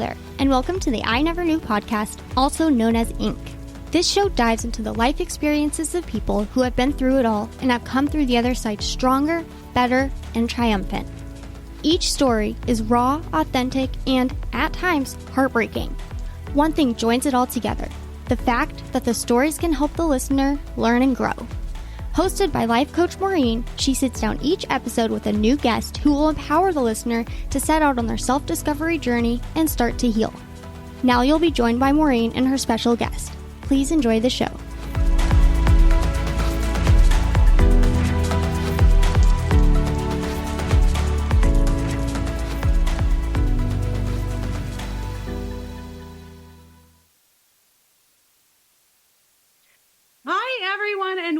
there, and welcome to the I Never Knew podcast, also known as Inc. This show dives into the life experiences of people who have been through it all and have come through the other side stronger, better, and triumphant. Each story is raw, authentic, and, at times, heartbreaking. One thing joins it all together: the fact that the stories can help the listener learn and grow. Hosted by life coach Maureen, she sits down each episode with a new guest who will empower the listener to set out on their self-discovery journey and start to heal. Now you'll be joined by Maureen and her special guest. Please enjoy the show.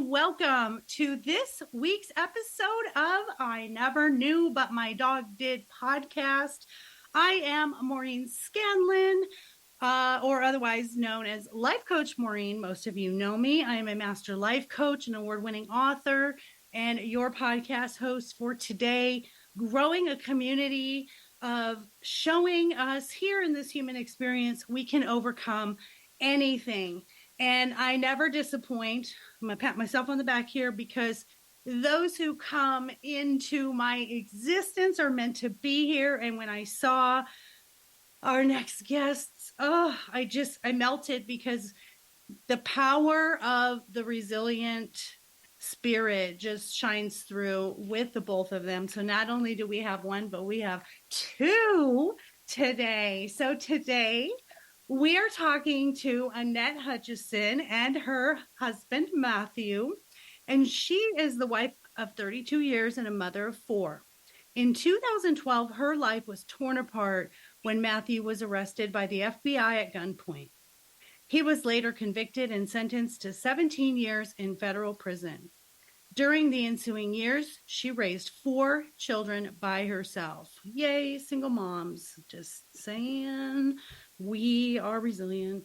Welcome to this week's episode of I Never Knew But My Dog Did podcast. I am Maureen Scanlon, or otherwise known as Life Coach Maureen. Most of you know me. I am a master life coach, an award-winning author, and your podcast host for today, growing a community of showing us here in this human experience we can overcome anything. And I never disappoint. I'm going to pat myself on the back here because those who come into my existence are meant to be here. And when I saw our next guests, I melted because the power of the resilient spirit just shines through with the both of them. So not only do we have one, but we have two today. So today, we are talking to Annette Hutcheson and her husband, Matthew, and she is the wife of 32 years and a mother of 4. In 2012, her life was torn apart when Matthew was arrested by the FBI at gunpoint. He was later convicted and sentenced to 17 years in federal prison. During the ensuing years, she raised 4 children by herself. Yay, single moms. Just saying. We are resilient.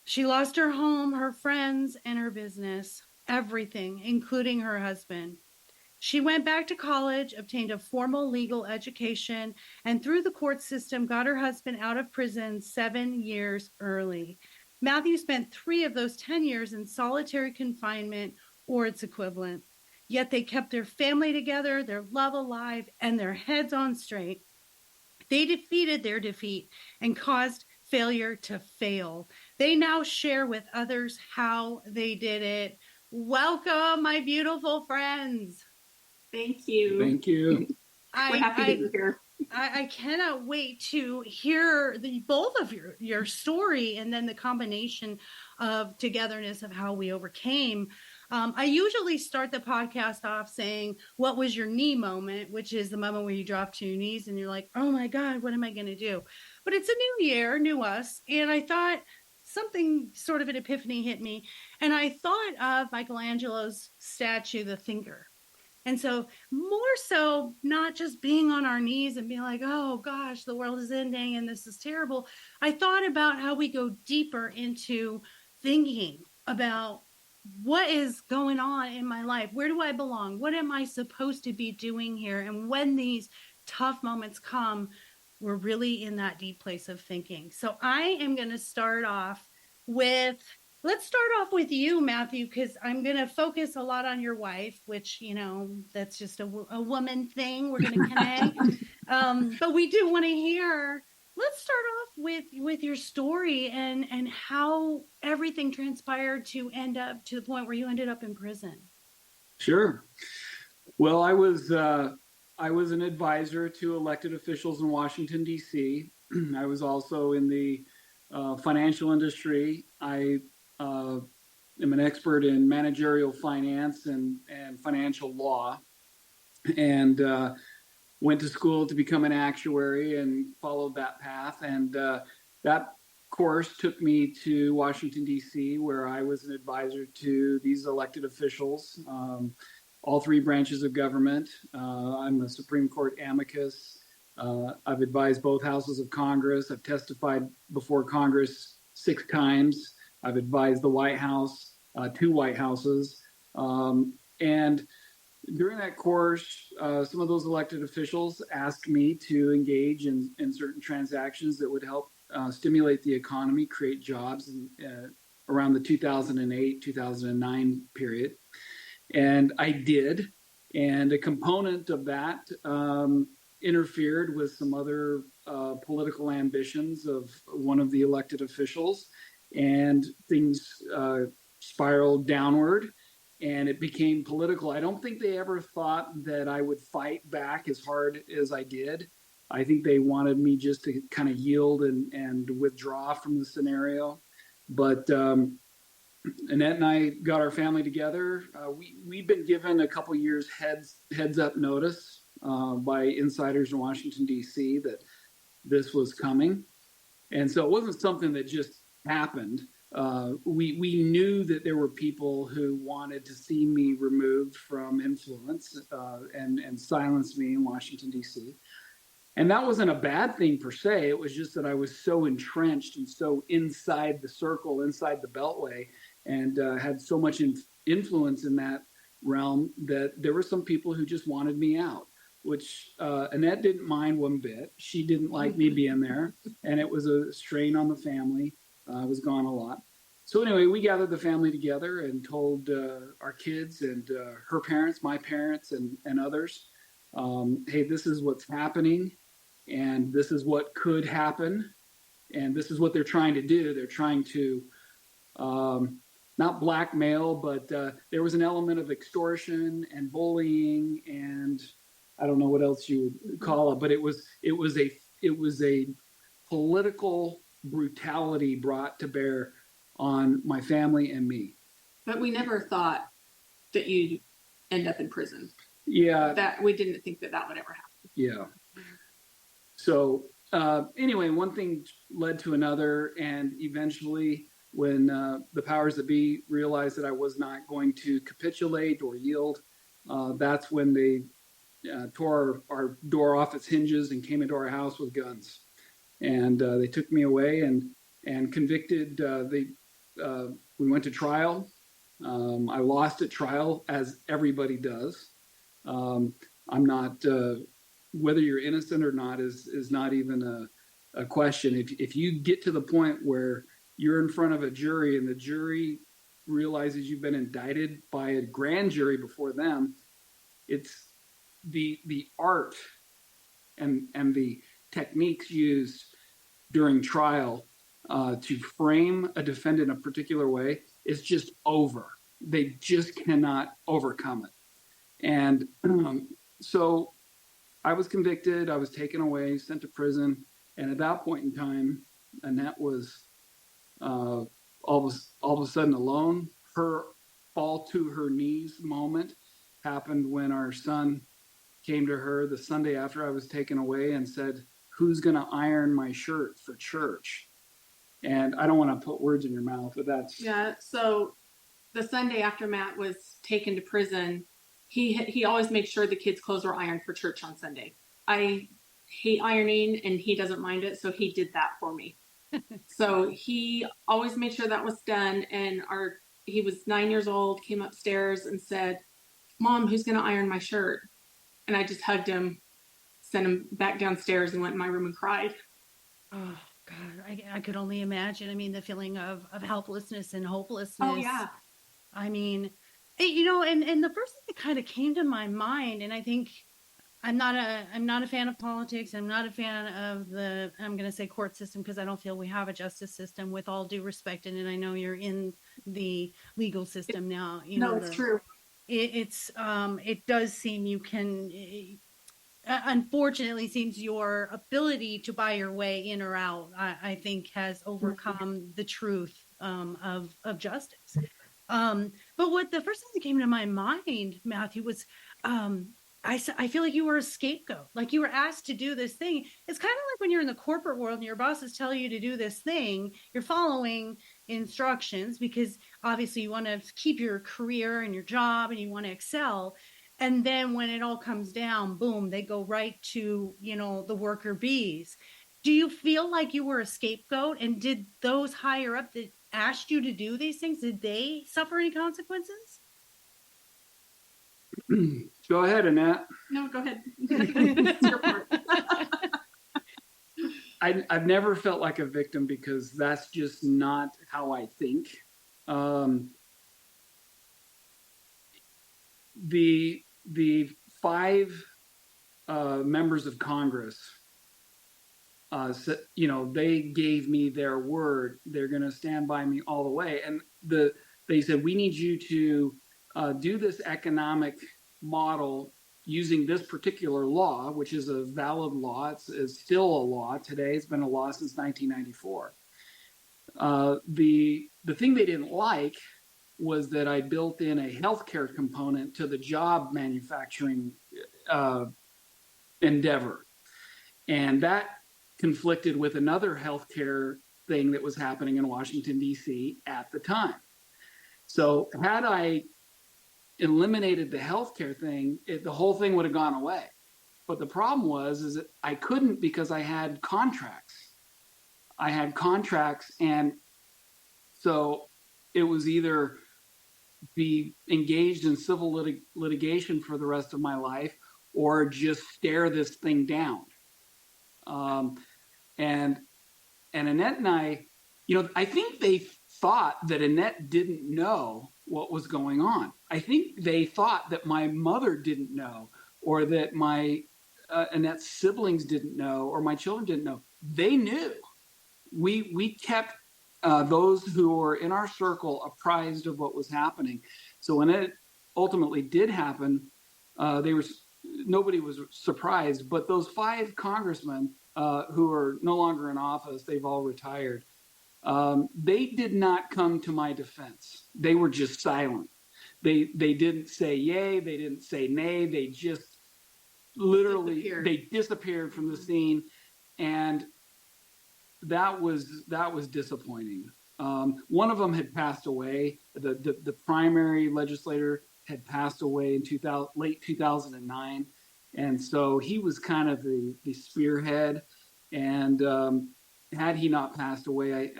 She lost her home, her friends, and her business, everything, including her husband. She went back to college, obtained a formal legal education, and through the court system got her husband out of prison 7 years early. Matthew spent 3 of those 10 years in solitary confinement or its equivalent. Yet they kept their family together, their love alive, and their heads on straight. They defeated their defeat and caused failure to fail. They now share with others how they did it. Welcome, my beautiful friends. Thank you. Thank you. We're happy to be here. I cannot wait to hear both of your story and then the combination of togetherness of how we overcame. I usually start the podcast off saying, what was your knee moment, which is the moment where you drop to your knees and you're like, oh my God, what am I going to do? But it's a new year, new us. And I thought something sort of an epiphany hit me. And I thought of Michelangelo's statue, The Thinker. And so more so not just being on our knees and being like, oh gosh, the world is ending and this is terrible. I thought about how we go deeper into thinking about what is going on in my life? Where do I belong? What am I supposed to be doing here? And when these tough moments come, we're really in that deep place of thinking. So I am going to start off with, let's start off with you, Matthew, because I'm going to focus a lot on your wife, which, that's just a woman thing. We're going to connect. But we do want to hear, let's start off with your story and how everything transpired to end up to the point where you ended up in prison. Sure. Well, I was an advisor to elected officials in Washington, D.C. I was also in the financial industry. I am an expert in managerial finance and financial law, and went to school to become an actuary and followed that path. And that course took me to Washington, D.C., where I was an advisor to these elected officials, all 3 branches of government. I'm a Supreme Court amicus. I've advised both houses of Congress. I've testified before Congress 6 times. I've advised the White House, 2 White Houses. And during that course, some of those elected officials asked me to engage in certain transactions that would help stimulate the economy, create jobs around the 2008, 2009 period. And I did. And a component of that interfered with some other political ambitions of one of the elected officials. And things spiraled downward and it became political. I don't think they ever thought that I would fight back as hard as I did. I think they wanted me just to kind of yield and withdraw from the scenario. But Annette and I got our family together. We'd been given a couple years heads up notice by insiders in Washington, D.C. that this was coming. And so it wasn't something that just happened. We knew that there were people who wanted to see me removed from influence and silence me in Washington, D.C. And that wasn't a bad thing per se. It was just that I was so entrenched and so inside the circle, inside the beltway, and had so much influence in that realm that there were some people who just wanted me out, which Annette didn't mind one bit. She didn't like me being there, and it was a strain on the family. I was gone a lot. So anyway, we gathered the family together and told our kids and her parents, my parents, and others, hey, this is what's happening. And this is what could happen. And this is what they're trying to do. They're trying to not blackmail, but there was an element of extortion and bullying, and I don't know what else you would call it, but it was a political brutality brought to bear on my family and me. But we never thought that you'd end up in prison. Yeah. That we didn't think that would ever happen. Yeah. So anyway, one thing led to another, and eventually when the powers that be realized that I was not going to capitulate or yield, that's when they tore our door off its hinges and came into our house with guns. And they took me away and convicted. We went to trial. I lost at trial, as everybody does. I'm not... whether you're innocent or not is not even a question. If you get to the point where you're in front of a jury and the jury realizes you've been indicted by a grand jury before them, it's the art and the techniques used during trial to frame a defendant a particular way is just over. They just cannot overcome it. And so I was convicted, I was taken away, sent to prison, and at that point in time, Annette was all of a sudden alone. Her fall to her knees moment happened when our son came to her the Sunday after I was taken away and said, "Who's going to iron my shirt for church?" And I don't want to put words in your mouth, but that's... Yeah, so the Sunday after Matt was taken to prison, he always makes sure the kids' clothes were ironed for church on Sunday. I hate ironing and he doesn't mind it, so he did that for me. So he always made sure that was done, and he was 9 years old, came upstairs and said, "Mom, who's going to iron my shirt?" And I just hugged him, sent him back downstairs, and went in my room and cried. Oh, God, I could only imagine. I mean, the feeling of helplessness and hopelessness. Oh, yeah. I mean... You know, and the first thing that kind of came to my mind, and I think I'm not a fan of politics. I'm not a fan of I'm going to say court system, because I don't feel we have a justice system, with all due respect. And I know you're in the legal system now. It's true. It does seem you can, unfortunately, seems your ability to buy your way in or out, I think, has overcome the truth of justice. But what the first thing that came to my mind, Matthew, was I feel like you were a scapegoat. Like you were asked to do this thing. It's kind of like when you're in the corporate world and your bosses tell you to do this thing, you're following instructions because obviously you want to keep your career and your job and you want to excel. And then when it all comes down, boom, they go right to, the worker bees. Do you feel like you were a scapegoat? And did those higher up that asked you to do these things, did they suffer any consequences? Go ahead, Annette. No, go ahead. It's your part. I've never felt like a victim because that's just not how I think. The 5 members of Congress, they gave me their word. They're going to stand by me all the way. And they said, we need you to do this economic model using this particular law, which is a valid law. It's still a law today. It's been a law since 1994. The thing they didn't like was that I built in a healthcare component to the job manufacturing endeavor. And that conflicted with another healthcare thing that was happening in Washington, D.C. at the time. So had I eliminated the healthcare thing, the whole thing would have gone away. But the problem is that I couldn't because I had contracts. And so it was either be engaged in civil litigation for the rest of my life or just stare this thing down. And Annette and I, I think they thought that Annette didn't know what was going on. I think they thought that my mother didn't know, or that my Annette's siblings didn't know, or my children didn't know. They knew. We kept those who were in our circle apprised of what was happening. So when it ultimately did happen, nobody was surprised. But those 5 congressmen who are no longer in office, they've all retired. They did not come to my defense. They were just silent. They didn't say yay. They didn't say nay. They just literally disappeared from the scene, and that was disappointing. One of them had passed away. The primary legislator had passed away in late 2009, and so he was kind of the spearhead. And had he not passed away,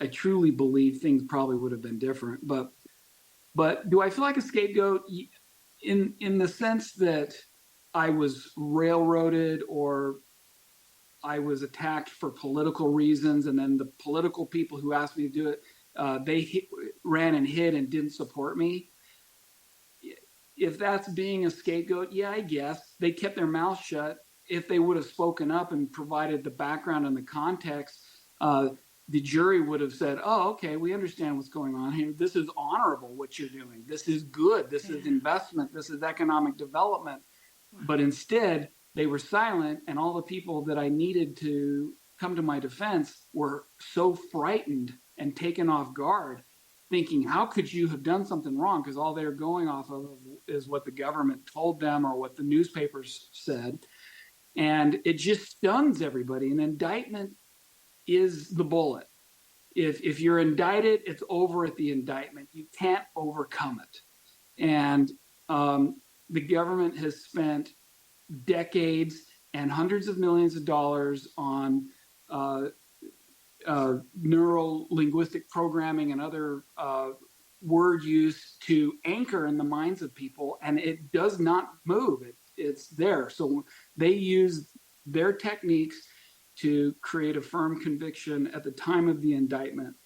I truly believe things probably would have been different. But do I feel like a scapegoat in the sense that I was railroaded or I was attacked for political reasons, and then the political people who asked me to do it, they ran and hid and didn't support me? If that's being a scapegoat, yeah, I guess. They kept their mouth shut. If they would have spoken up and provided the background and the context, the jury would have said, oh, okay, we understand what's going on here. This is honorable what you're doing. This is good. This is investment. This is economic development. But instead, they were silent, and all the people that I needed to come to my defense were so frightened and taken off guard, thinking, how could you have done something wrong? Because all they're going off of is what the government told them or what the newspapers said. And it just stuns everybody. An indictment is the bullet. If you're indicted, it's over at the indictment. You can't overcome it. And the government has spent decades and hundreds of millions of dollars on neuro-linguistic programming and other word use to anchor in the minds of people, and it does not move. It's there. So they use their techniques to create a firm conviction at the time of the indictment.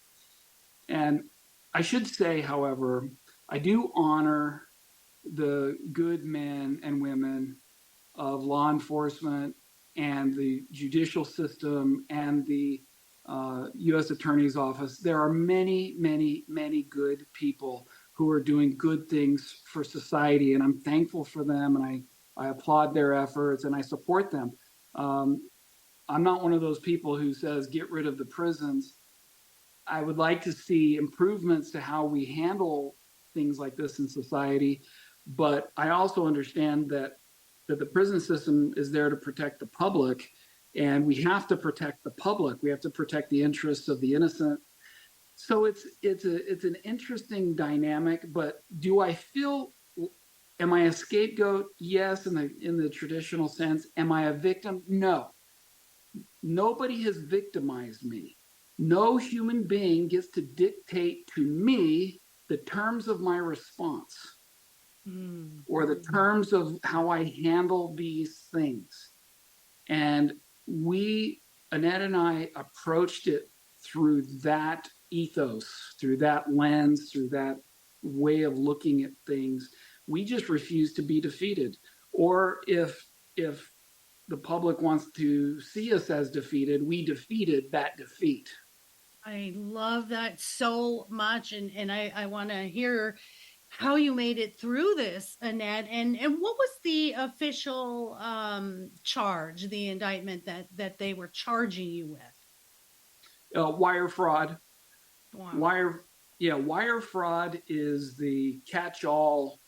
And I should say, however, I do honor the good men and women of law enforcement and the judicial system and the U.S. Attorney's Office. There are many, many, many good people who are doing good things for society, and I'm thankful for them, and I applaud their efforts, and I support them. I'm not one of those people who says, get rid of the prisons. I would like to see improvements to how we handle things like this in society, but I also understand that the prison system is there to protect the public, and we have to protect the public. We have to protect the interests of the innocent. So it's an interesting dynamic, but do I feel, am I a scapegoat? Yes, in the traditional sense. Am I a victim? No. Nobody has victimized me. No human being gets to dictate to me the terms of my response or the terms of how I handle these things. And we, Annette and I approached it through that ethos, through that lens, through that way of looking at things. We just refuse to be defeated. Or if the public wants to see us as defeated, we defeated that defeat. I love that so much. And I want to hear how you made it through this, Annette. And what was the official charge, the indictment that they were charging you with? Wire fraud. Wow. Wire fraud is the catch-all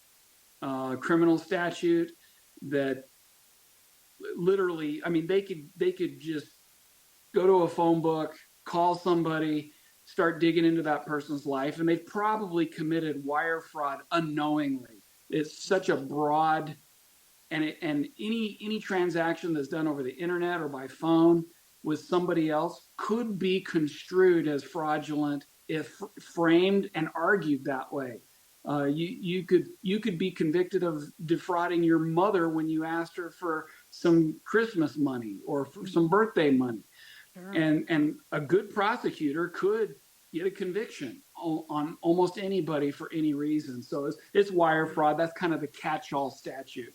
criminal statute that literally, I mean, they could just go to a phone book, call somebody, start digging into that person's life, and they've probably committed wire fraud unknowingly. It's such a broad, and any transaction that's done over the internet or by phone with somebody else could be construed as fraudulent if framed and argued that way. You could be convicted of defrauding your mother when you asked her for some Christmas money or for some birthday money. Sure. And a good prosecutor could get a conviction on almost anybody for any reason. So it's wire fraud. That's kind of the catch-all statute.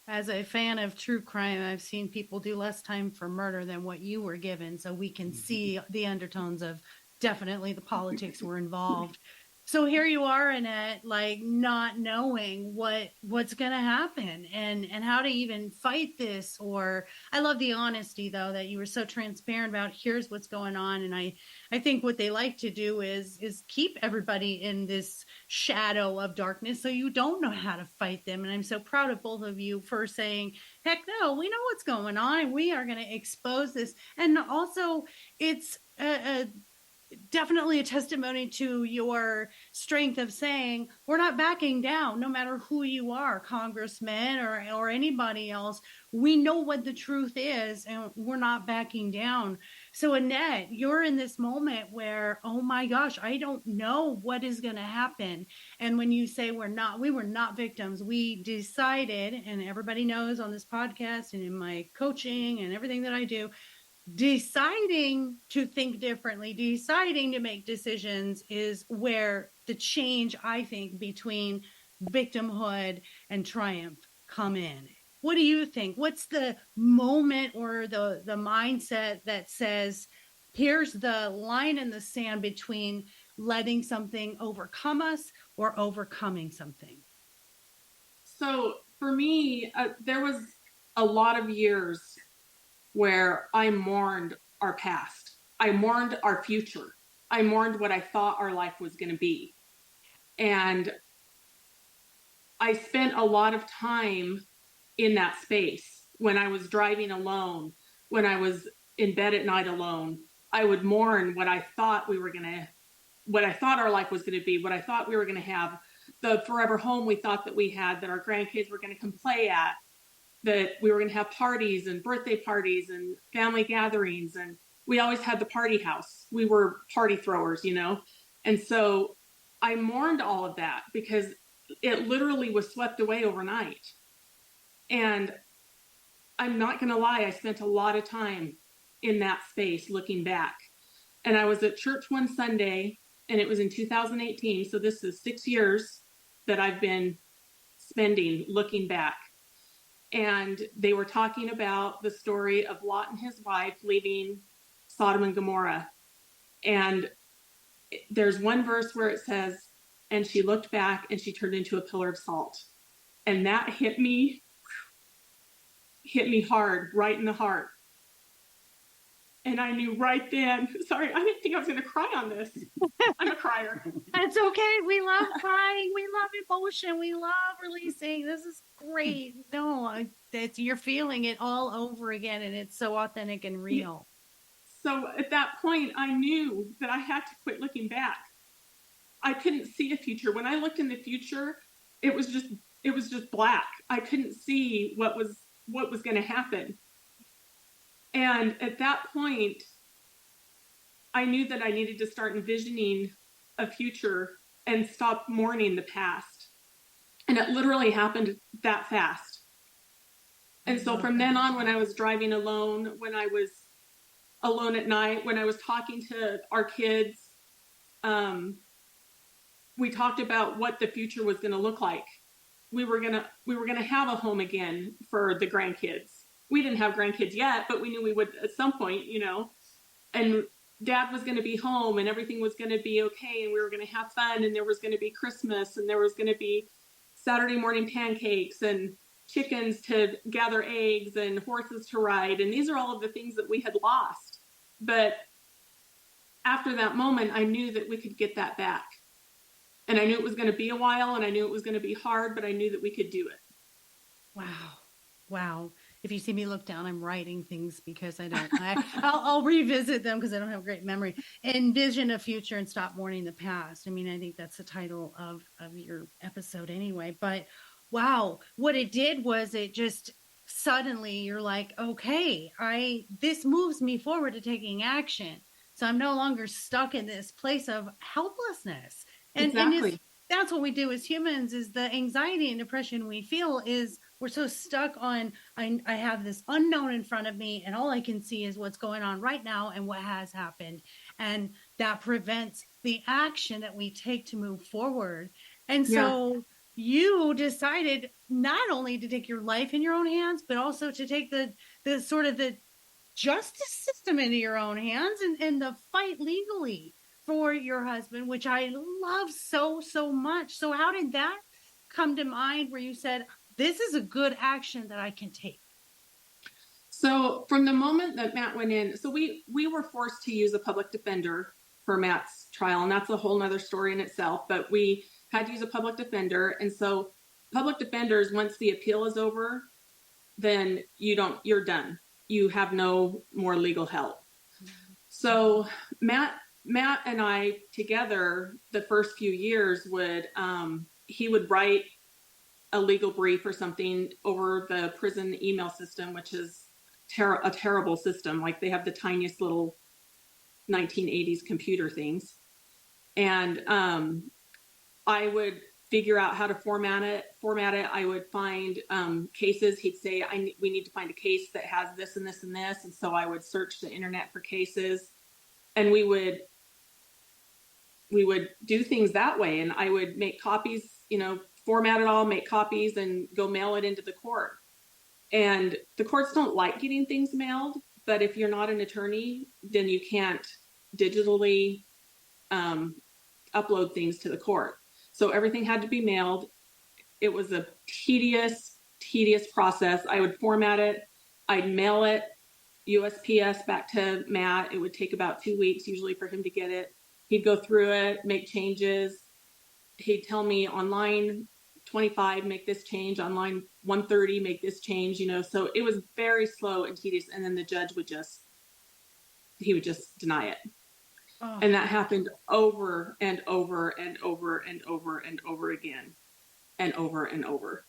As a fan of true crime, I've seen people do less time for murder than what you were given. So we can see the undertones of definitely the politics were involved. So here you are, Annette, like not knowing what's going to happen and how to even fight this. Or I love the honesty, though, that you were so transparent about here's what's going on. And I think what they like to do is keep everybody in this shadow of darkness so you don't know how to fight them. And I'm so proud of both of you for saying, heck no, we know what's going on and we are going to expose this. And also it's definitely a testimony to your strength of saying we're not backing down no matter who you are, congressman or anybody else. We know what the truth is and we're not backing down. So Annette, you're in this moment where, oh my gosh, I don't know what is going to happen. And when you say we were not victims, we decided, and everybody knows on this podcast and in my coaching and everything that I do, deciding to think differently, deciding to make decisions is where the change, I think, between victimhood and triumph come in. What do you think? What's the moment or the mindset that says, here's the line in the sand between letting something overcome us or overcoming something? So for me, there was a lot of years where I mourned our past. I mourned our future. I mourned what I thought our life was going to be. And I spent a lot of time in that space when I was driving alone, when I was in bed at night alone. I would mourn what I thought our life was going to be, what I thought we were going to have, the forever home we thought that we had, that our grandkids were going to come play at, that we were going to have parties and birthday parties and family gatherings. And we always had the party house. We were party throwers, you know? And so I mourned all of that because it literally was swept away overnight. And I'm not going to lie, I spent a lot of time in that space looking back. And I was at church one Sunday, and it was in 2018. So this is 6 years that I've been spending looking back. And they were talking about the story of Lot and his wife leaving Sodom and Gomorrah. And there's one verse where it says, and she looked back and she turned into a pillar of salt. And that hit me hard, right in the heart. And I knew right then, sorry, I didn't think I was going to cry on this. I'm a crier. It's okay. We love crying. We love emotion. We love releasing. This is great. No, you're feeling it all over again, and it's so authentic and real. So at that point, I knew that I had to quit looking back. I couldn't see a future. When I looked in the future, it was just black. I couldn't see what was going to happen. And at that point, I knew that I needed to start envisioning a future and stop mourning the past. And it literally happened that fast. And so from then on, when I was driving alone, when I was alone at night, when I was talking to our kids, we talked about what the future was going to look like. We were going to have a home again for the grandkids. We didn't have grandkids yet, but we knew we would at some point, and Dad was going to be home and everything was going to be okay. And we were going to have fun, and there was going to be Christmas, and there was going to be Saturday morning pancakes and chickens to gather eggs and horses to ride. And these are all of the things that we had lost. But after that moment, I knew that we could get that back. And I knew it was going to be a while, and I knew it was going to be hard, but I knew that we could do it. Wow. If you see me look down, I'm writing things because I'll revisit them because I don't have great memory. Envision a future and stop mourning the past. I mean, I think that's the title of your episode anyway. But wow, what it did was it just suddenly you're like, okay, this moves me forward to taking action. So I'm no longer stuck in this place of helplessness. Exactly. That's what we do as humans, is the anxiety and depression we feel is we're so stuck on, I have this unknown in front of me, and all I can see is what's going on right now and what has happened. And that prevents the action that we take to move forward. And so you decided not only to take your life in your own hands, but also to take the sort of the justice system into your own hands and the fight legally for your husband, which I love so, so much. So how did that come to mind where you said, this is a good action that I can take? So from the moment that Matt went in, so we were forced to use a public defender for Matt's trial, and that's a whole nother story in itself, but we had to use a public defender. And so public defenders, once the appeal is over, then you're done. You have no more legal help. So Matt and I together, the first few years he would write a legal brief or something over the prison email system, which is a terrible system. Like, they have the tiniest little 1980s computer things. And I would figure out how to format it. I would find cases. He'd say, we need to find a case that has this and this and this. And so I would search the internet for cases, and we would do things that way. And I would make copies, format it all, make copies, and go mail it into the court. And the courts don't like getting things mailed, but if you're not an attorney, then you can't digitally upload things to the court. So everything had to be mailed. It was a tedious process. I would format it. I'd mail it USPS back to Matt. It would take about 2 weeks usually for him to get it. He'd go through it, make changes. He'd tell me on line 25, make this change. On line 130, make this change, So it was very slow and tedious. And then the judge would just deny it. Oh. And that happened over and over and over and over and over again, and over and over.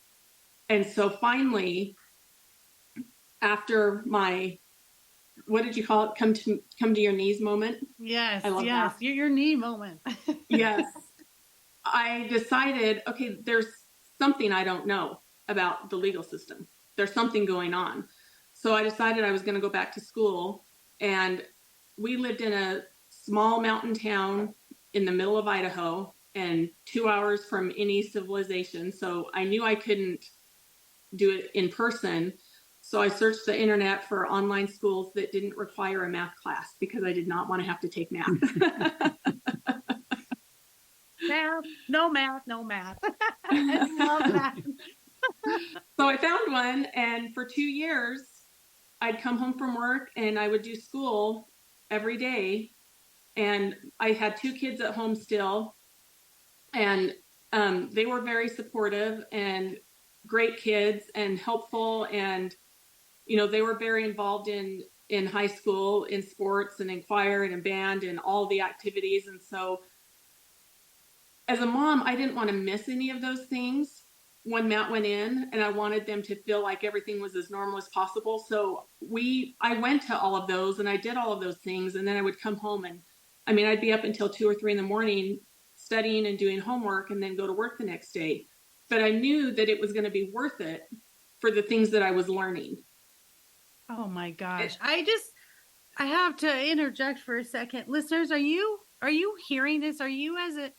And so finally, after my, what did you call it? Come to your knees moment. Yes. That. Your knee moment. Yes. I decided, okay, there's something I don't know about the legal system. There's something going on. So I decided I was going to go back to school, and we lived in a small mountain town in the middle of Idaho and 2 hours from any civilization. So I knew I couldn't do it in person. So I searched the internet for online schools that didn't require a math class, because I did not want to have to take math. No math. I love that. So I found one, and for 2 years, I'd come home from work and I would do school every day. And I had 2 kids at home still, and they were very supportive and great kids and helpful. And, they were very involved in high school, in sports and in choir and in band and all the activities. And so as a mom, I didn't want to miss any of those things when Matt went in, and I wanted them to feel like everything was as normal as possible. So I went to all of those, and I did all of those things. And then I would come home, and I'd be up until 2 or 3 in the morning studying and doing homework, and then go to work the next day. But I knew that it was going to be worth it for the things that I was learning. Oh my gosh. I have to interject for a second. Listeners, are you hearing this? Are you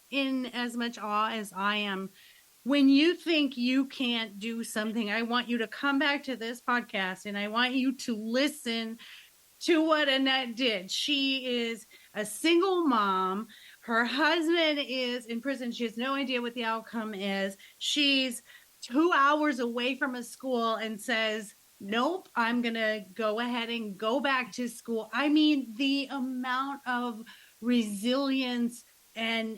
in as much awe as I am? When you think you can't do something, I want you to come back to this podcast and I want you to listen to what Annette did. She is a single mom. Her husband is in prison. She has no idea what the outcome is. She's 2 hours away from a school and says, nope, I'm going to go ahead and go back to school. I mean, the amount of resilience and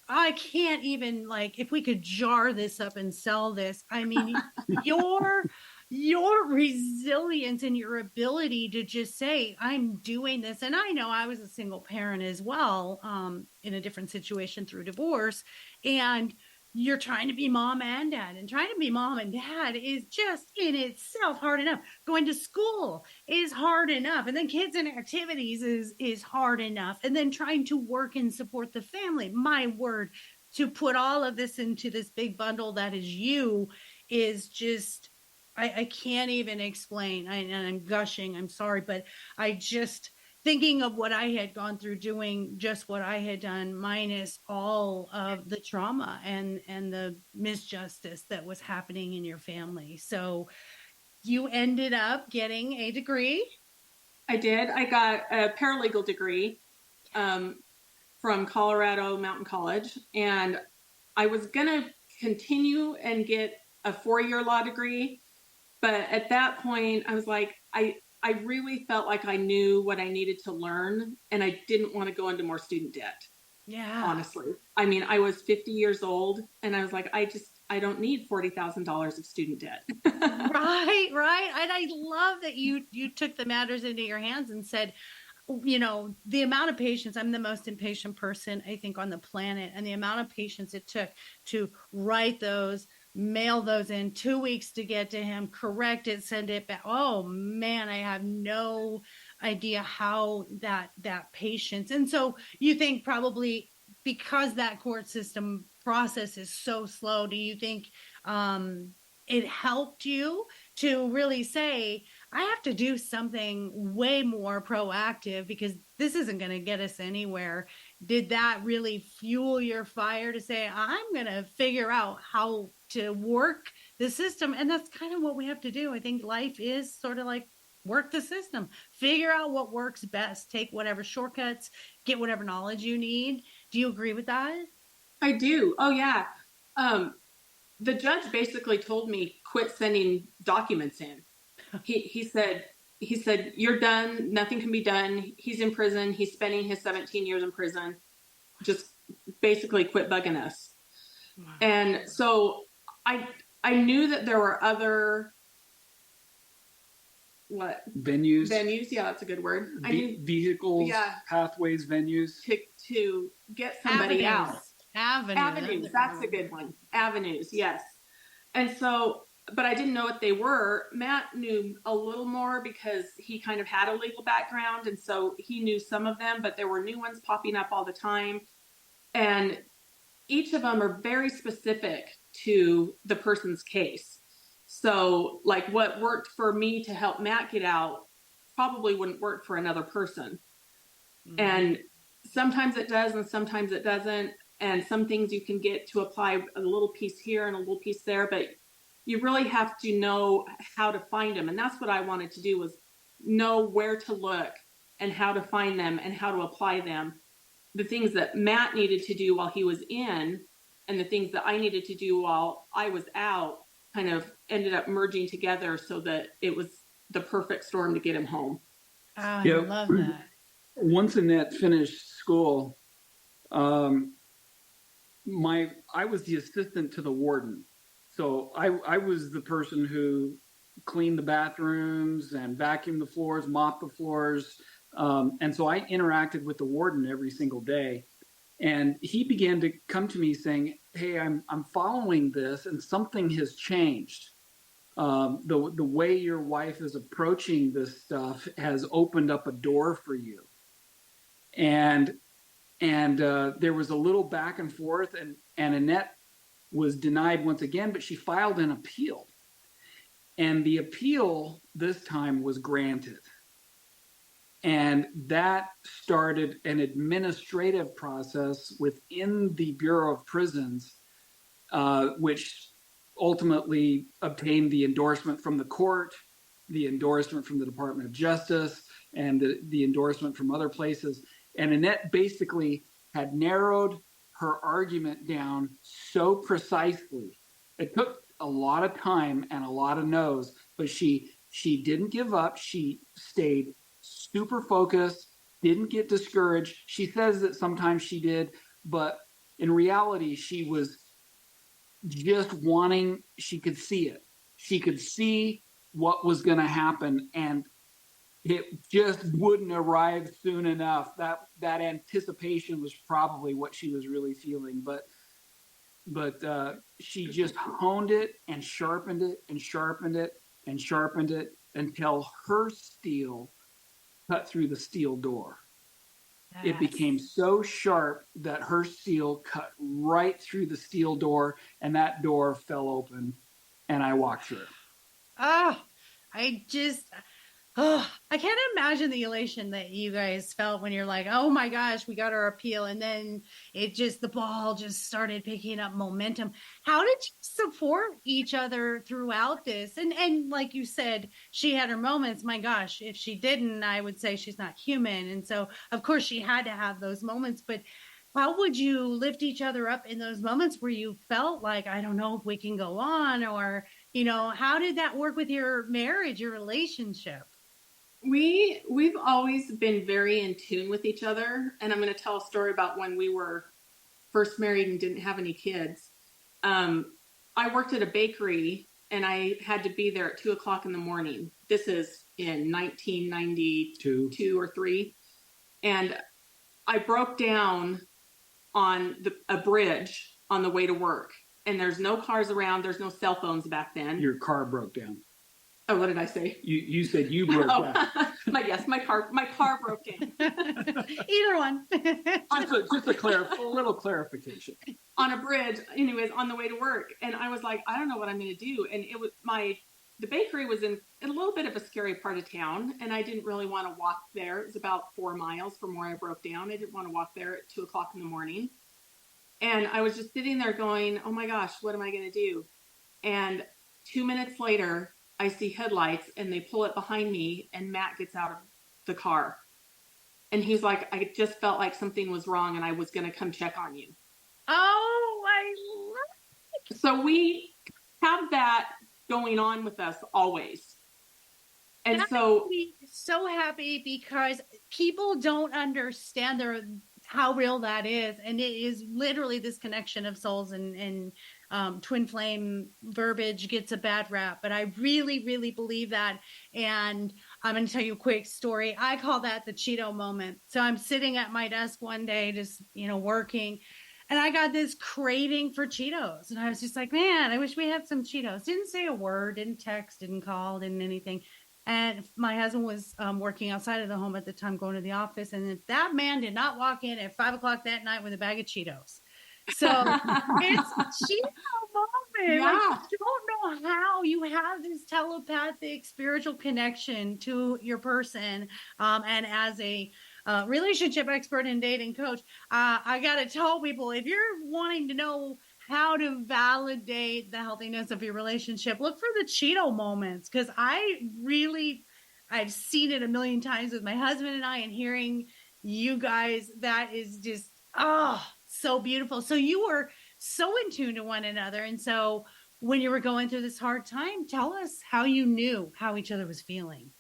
I can't even, like, if we could jar this up and sell this, I mean, your resilience and your ability to just say, I'm doing this. And I know I was a single parent as well, in a different situation through divorce. And you're trying to be mom and dad, and trying to be mom and dad is just in itself hard enough. Going to school is hard enough. And then kids and activities is hard enough. And then trying to work and support the family. My word, to put all of this into this big bundle that is you is just, I can't even explain. And I'm gushing. I'm sorry, but I just, thinking of what I had gone through doing just what I had done, minus all of the trauma and the misjustice that was happening in your family. So you ended up getting a degree. I did. I got a paralegal degree from Colorado Mountain College. And I was going to continue and get a 4-year law degree. But at that point, I was like, I really felt like I knew what I needed to learn, and I didn't want to go into more student debt. Yeah. Honestly. I mean, I was 50 years old, and I was like, I don't need $40,000 of student debt. Right. And I love that you took the matters into your hands and said, you know, the amount of patience, I'm the most impatient person, I think, on the planet, and the amount of patience it took to write those, mail those in, 2 weeks to get to him, correct it, send it back. Oh man, I have no idea how that patience. And so you think probably because that court system process is so slow, do you think it helped you to really say, I have to do something way more proactive because this isn't going to get us anywhere? Did that really fuel your fire to say, I'm going to figure out how to work the system? And that's kind of what we have to do. I think life is sort of like work the system, figure out what works best, take whatever shortcuts, get whatever knowledge you need. Do you agree with that? I do. Oh, yeah. The judge basically told me, quit sending documents in. He said, you're done. Nothing can be done. He's in prison. He's spending his 17 years in prison. Just basically quit bugging us. Wow. And so I knew that there were other venues. Yeah, that's a good word. I knew vehicles, pathways, venues to get somebody out. Avenues. That's a good one. Avenues. Yes. And so, but I didn't know what they were. Matt knew a little more because he kind of had a legal background. And so he knew some of them, but there were new ones popping up all the time. And each of them are very specific to the person's case. So like what worked for me to help Matt get out probably wouldn't work for another person. Mm-hmm. And sometimes it does and sometimes it doesn't. And some things you can get to apply a little piece here and a little piece there, but you really have to know how to find them. And that's what I wanted to do, was know where to look and how to find them and how to apply them. The things that Matt needed to do while he was in and the things that I needed to do while I was out kind of ended up merging together so that it was the perfect storm to get him home. Oh, I love that. Once Annette finished school, I was the assistant to the warden. So I was the person who cleaned the bathrooms and vacuumed the floors, mopped the floors. And so I interacted with the warden every single day. And he began to come to me saying, hey, I'm following this and something has changed. The way your wife is approaching this stuff has opened up a door for you. And there was a little back and forth, and Annette was denied once again, but she filed an appeal. And the appeal this time was granted. And that started an administrative process within the Bureau of Prisons, which ultimately obtained the endorsement from the court, the endorsement from the Department of Justice, and the endorsement from other places. And Annette basically had narrowed her argument down so precisely. It took a lot of time and a lot of no's, but she didn't give up. She stayed super focused, didn't get discouraged. She says that sometimes she did, but in reality, she was just wanting, she could see it. She could see what was going to happen, and it just wouldn't arrive soon enough. That anticipation was probably what she was really feeling, but she just honed it and sharpened it and sharpened it and sharpened it until her steel cut through the steel door. Yes. It became so sharp that her steel cut right through the steel door, and that door fell open, and I walked through. I can't imagine the elation that you guys felt when you're like, oh my gosh, we got our appeal. And then the ball just started picking up momentum. How did you support each other throughout this? And like you said, she had her moments. My gosh, if she didn't, I would say she's not human. And so, of course, she had to have those moments. But how would you lift each other up in those moments where you felt like, I don't know if we can go on, or, how did that work with your marriage, your relationship? We've always been very in tune with each other. And I'm going to tell a story about when we were first married and didn't have any kids. I worked at a bakery, and I had to be there at 2:00 in the morning. This is in 1992 or 3. And I broke down on a bridge on the way to work, and there's no cars around. There's no cell phones back then. Your car broke down. Oh, what did I say? You said you broke down. My car broke down. Either one. just a little clarification. On a bridge, anyways, on the way to work, and I was like, I don't know what I'm going to do. And it was the bakery was in a little bit of a scary part of town, and I didn't really want to walk there. It was about 4 miles from where I broke down. I didn't want to walk there at 2:00 in the morning, and I was just sitting there going, oh my gosh, what am I going to do? And 2 minutes later, I see headlights, and they pull it behind me, and Matt gets out of the car. And he's like, I just felt like something was wrong, and I was going to come check on you. Oh, I love it. So we have that going on with us always. And so happy because people don't understand how real that is. And it is literally this connection of souls, and twin flame verbiage gets a bad rap, but I really, really believe that. And I'm going to tell you a quick story. I call that the Cheeto moment. So I'm sitting at my desk one day, just, working, and I got this craving for Cheetos. And I was just like, man, I wish we had some Cheetos. Didn't say a word, didn't text, didn't call, didn't anything. And my husband was working outside of the home at the time, going to the office. And if that man did not walk in at 5:00 that night with a bag of Cheetos. So it's Cheeto moment. Yeah. Like, you don't know how you have this telepathic spiritual connection to your person. And as a relationship expert and dating coach, I got to tell people, if you're wanting to know how to validate the healthiness of your relationship, look for the Cheeto moments. Because I've seen it a million times with my husband and I, and hearing you guys, that is just, so beautiful. So you were so in tune to one another. And so when you were going through this hard time, tell us how you knew how each other was feeling.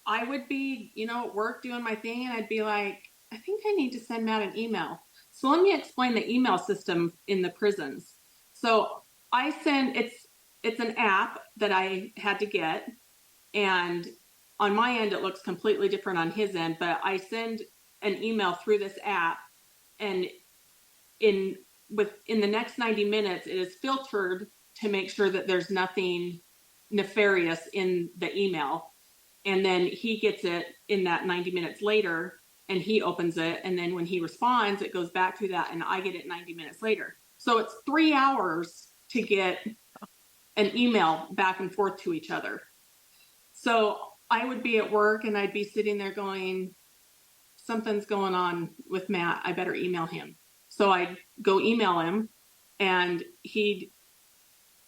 I would be, at work doing my thing, and I'd be like, I think I need to send Matt an email. So let me explain the email system in the prisons. So it's an app that I had to get, and on my end, it looks completely different on his end, but I send an email through this app, and in the next 90 minutes, it is filtered to make sure that there's nothing nefarious in the email. And then he gets it in that 90 minutes later, and he opens it. And then when he responds, it goes back to that, and I get it 90 minutes later. So it's 3 hours to get an email back and forth to each other. So I would be at work and I'd be sitting there going, something's going on with Matt. I better email him. So I'd go email him, and he'd,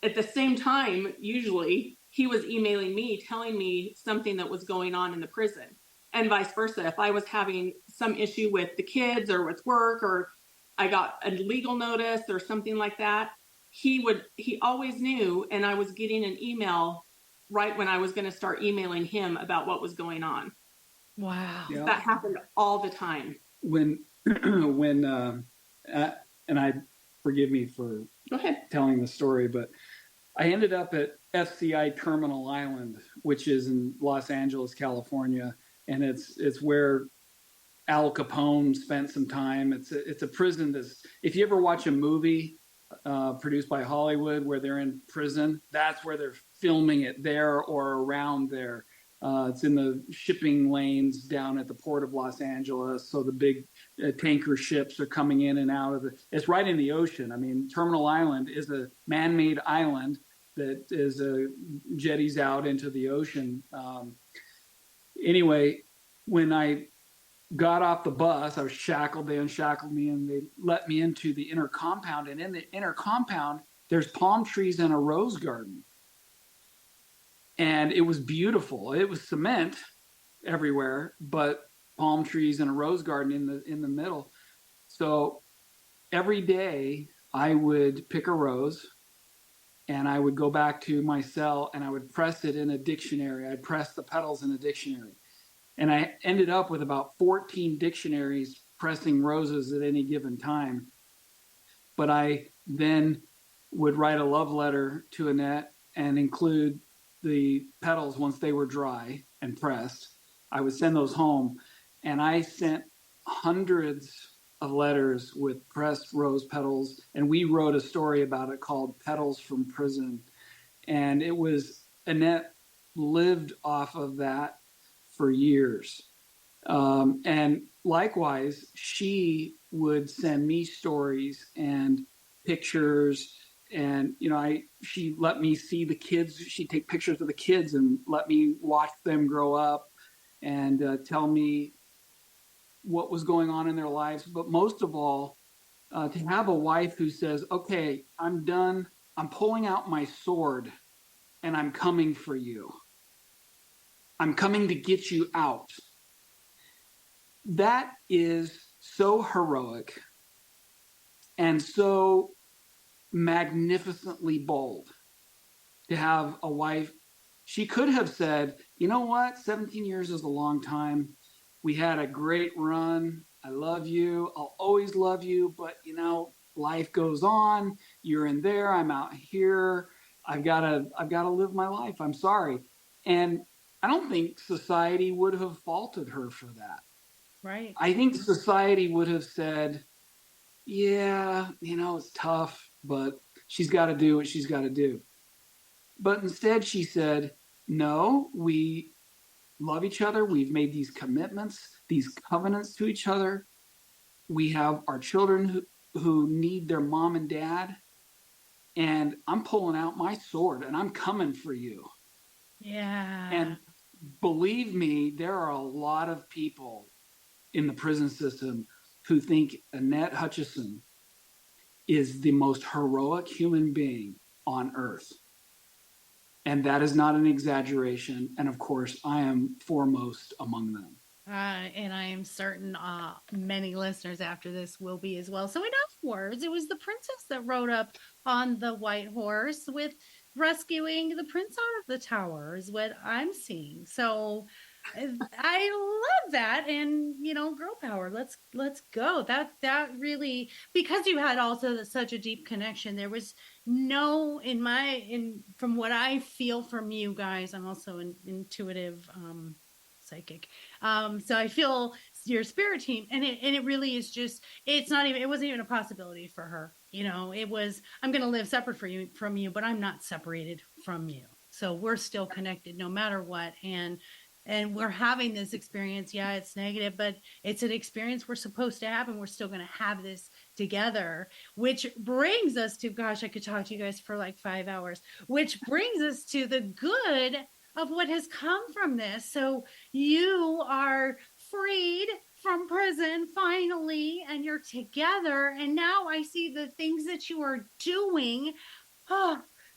at the same time, usually he was emailing me, telling me something that was going on in the prison, and vice versa. If I was having some issue with the kids or with work, or I got a legal notice or something like that, he always knew, and I was getting an email right when I was going to start emailing him about what was going on. Wow. Yeah. That happened all the time. When and I, forgive me for Go ahead. telling the story, but I ended up at FCI Terminal Island, which is in Los Angeles, California, and it's where Al Capone spent some time. It's a prison that's, if you ever watch a movie produced by Hollywood where they're in prison, that's where they're filming it, there or around there. It's in the shipping lanes down at the port of Los Angeles. So the big tanker ships are coming in and out of it's right in the ocean. I mean, Terminal Island is a man-made island that is jetties out into the ocean. Anyway, when I got off the bus, I was shackled. They unshackled me and they let me into the inner compound. And in the inner compound, there's palm trees and a rose garden. And it was beautiful. It was cement everywhere, but palm trees and a rose garden in the middle. So every day I would pick a rose and I would go back to my cell and I would press it in a dictionary. I'd press the petals in a dictionary. And I ended up with about 14 dictionaries pressing roses at any given time. But I then would write a love letter to Annette and include the petals once they were dry and pressed. I would send those home, and I sent hundreds of letters with pressed rose petals, and we wrote a story about it called Petals from Prison. And it was, Annette lived off of that for years. And likewise, she would send me stories and pictures. And, she let me see the kids. She'd take pictures of the kids and let me watch them grow up and tell me what was going on in their lives. But most of all, to have a wife who says, okay, I'm done. I'm pulling out my sword and I'm coming for you. I'm coming to get you out. That is so heroic and so magnificently bold to have a wife. She could have said, you know what? 17 years is a long time. We had a great run. I love you. I'll always love you. But, life goes on. You're in there. I'm out here. I've got to live my life. I'm sorry. And I don't think society would have faulted her for that. Right. I think society would have said, yeah, it's tough, but she's got to do what she's got to do. But instead she said, no, we love each other. We've made these commitments, these covenants to each other. We have our children who need their mom and dad. And I'm pulling out my sword and I'm coming for you. Yeah. And believe me, there are a lot of people in the prison system who think Annette Hutcheson is the most heroic human being on earth. And that is not an exaggeration. And of course, I am foremost among them. And I am certain many listeners after this will be as well. So in other words, it was the princess that rode up on the white horse with rescuing the prince out of the tower is what I'm seeing. So I love that. And, girl power, let's go. That really, because you had also such a deep connection, there was no, from what I feel from you guys, I'm also an intuitive, psychic. So I feel your spirit team, and it really is just, it wasn't even a possibility for her. It was, I'm going to live separate from you, but I'm not separated from you. So we're still connected no matter what. And we're having this experience. Yeah, it's negative, but it's an experience we're supposed to have, and we're still going to have this together, which brings us to, gosh, I could talk to you guys for like 5 hours, which brings us to the good of what has come from this. So you are freed from prison finally, and you're together. And now I see the things that you are doing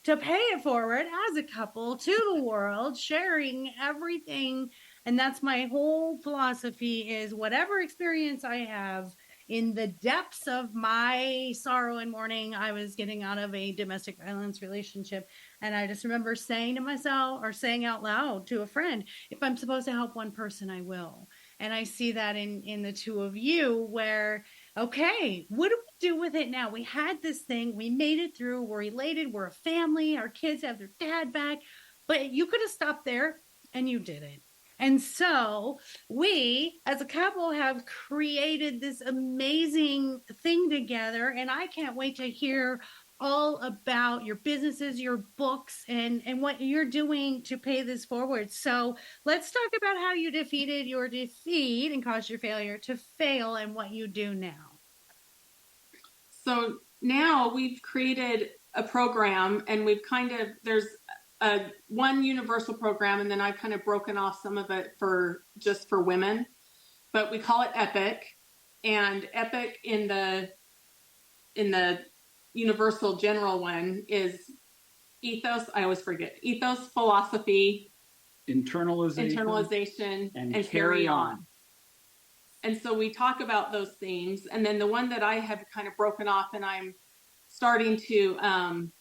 to pay it forward as a couple to the world, sharing everything. And that's my whole philosophy, is whatever experience I have in the depths of my sorrow and mourning. I was getting out of a domestic violence relationship. And I just remember saying to myself, or saying out loud to a friend, if I'm supposed to help one person, I will. And I see that in the two of you, where, okay, what do we do with it now? We had this thing, we made it through, we're elated, we're a family, our kids have their dad back, but you could have stopped there and you didn't. And so we, as a couple, have created this amazing thing together. And I can't wait to hear all about your businesses, your books, and what you're doing to pay this forward. So let's talk about how you defeated your defeat and caused your failure to fail, and what you do now. So now we've created a program, and we've there's one universal program, and then I've kind of broken off some of it for women, but we call it EPIC. And EPIC in the universal general one is ethos. I always forget ethos, philosophy, internalization, and carry on. And so we talk about those themes. And then the one that I have kind of broken off, and I'm starting to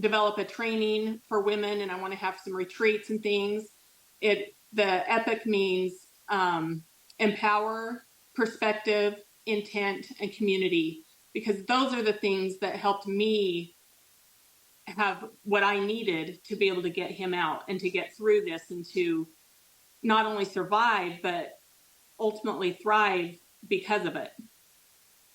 develop a training for women, and I want to have some retreats and things. The EPIC means empower, perspective, intent, and community, because those are the things that helped me have what I needed to be able to get him out and to get through this, and to not only survive, but ultimately thrive because of it.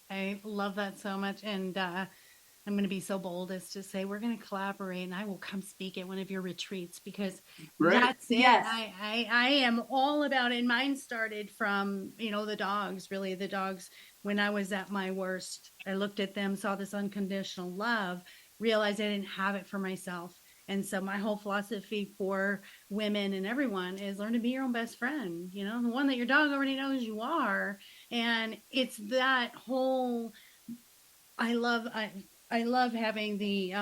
I love that so much. And I'm going to be so bold as to say we're going to collaborate, and I will come speak at one of your retreats, because that's it. Yes. I am all about it. And mine started from, the dogs, really the dogs. When I was at my worst, I looked at them, saw this unconditional love, realized I didn't have it for myself. And so my whole philosophy for women and everyone is learn to be your own best friend, the one that your dog already knows you are. And it's that whole, I love having the,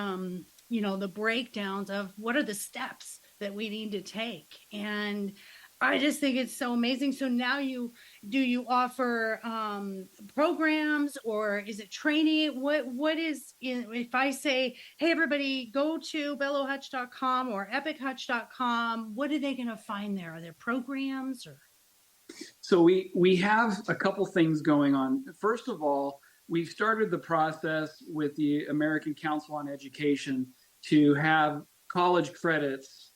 the breakdowns of what are the steps that we need to take. And I just think it's so amazing. So now do you offer programs, or is it training? What is, if I say, hey, everybody, go to bellohutch.com or epichutch.com, what are they going to find there? Are there programs? Or? So we have a couple things going on. First of all, we've started the process with the American Council on Education to have college credits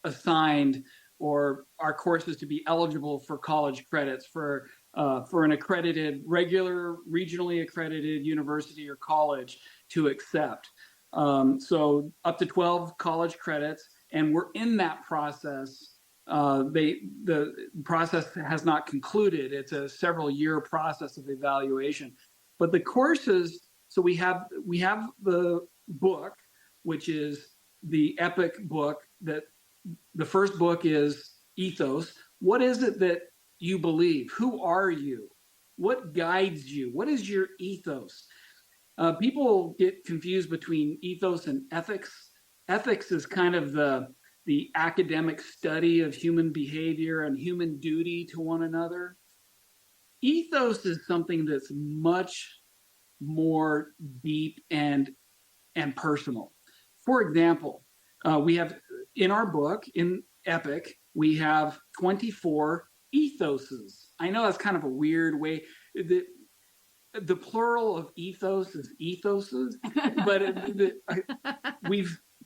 assigned, or our courses to be eligible for college credits for an accredited, regular, regionally accredited university or college to accept. So up to 12 college credits, and we're in that process. The process has not concluded. It's a several-year process of evaluation. But the courses, so we have the book, which is the EPIC book. That the first book is Ethos. What is it that you believe? Who are you? What guides you? What is your ethos? People get confused between ethos and ethics. Ethics is kind of the academic study of human behavior and human duty to one another. Ethos is something that's much more deep and personal. For example, we have in our book, in EPIC, we have 24 ethoses. I know that's kind of a weird way. The plural of ethos is ethoses, but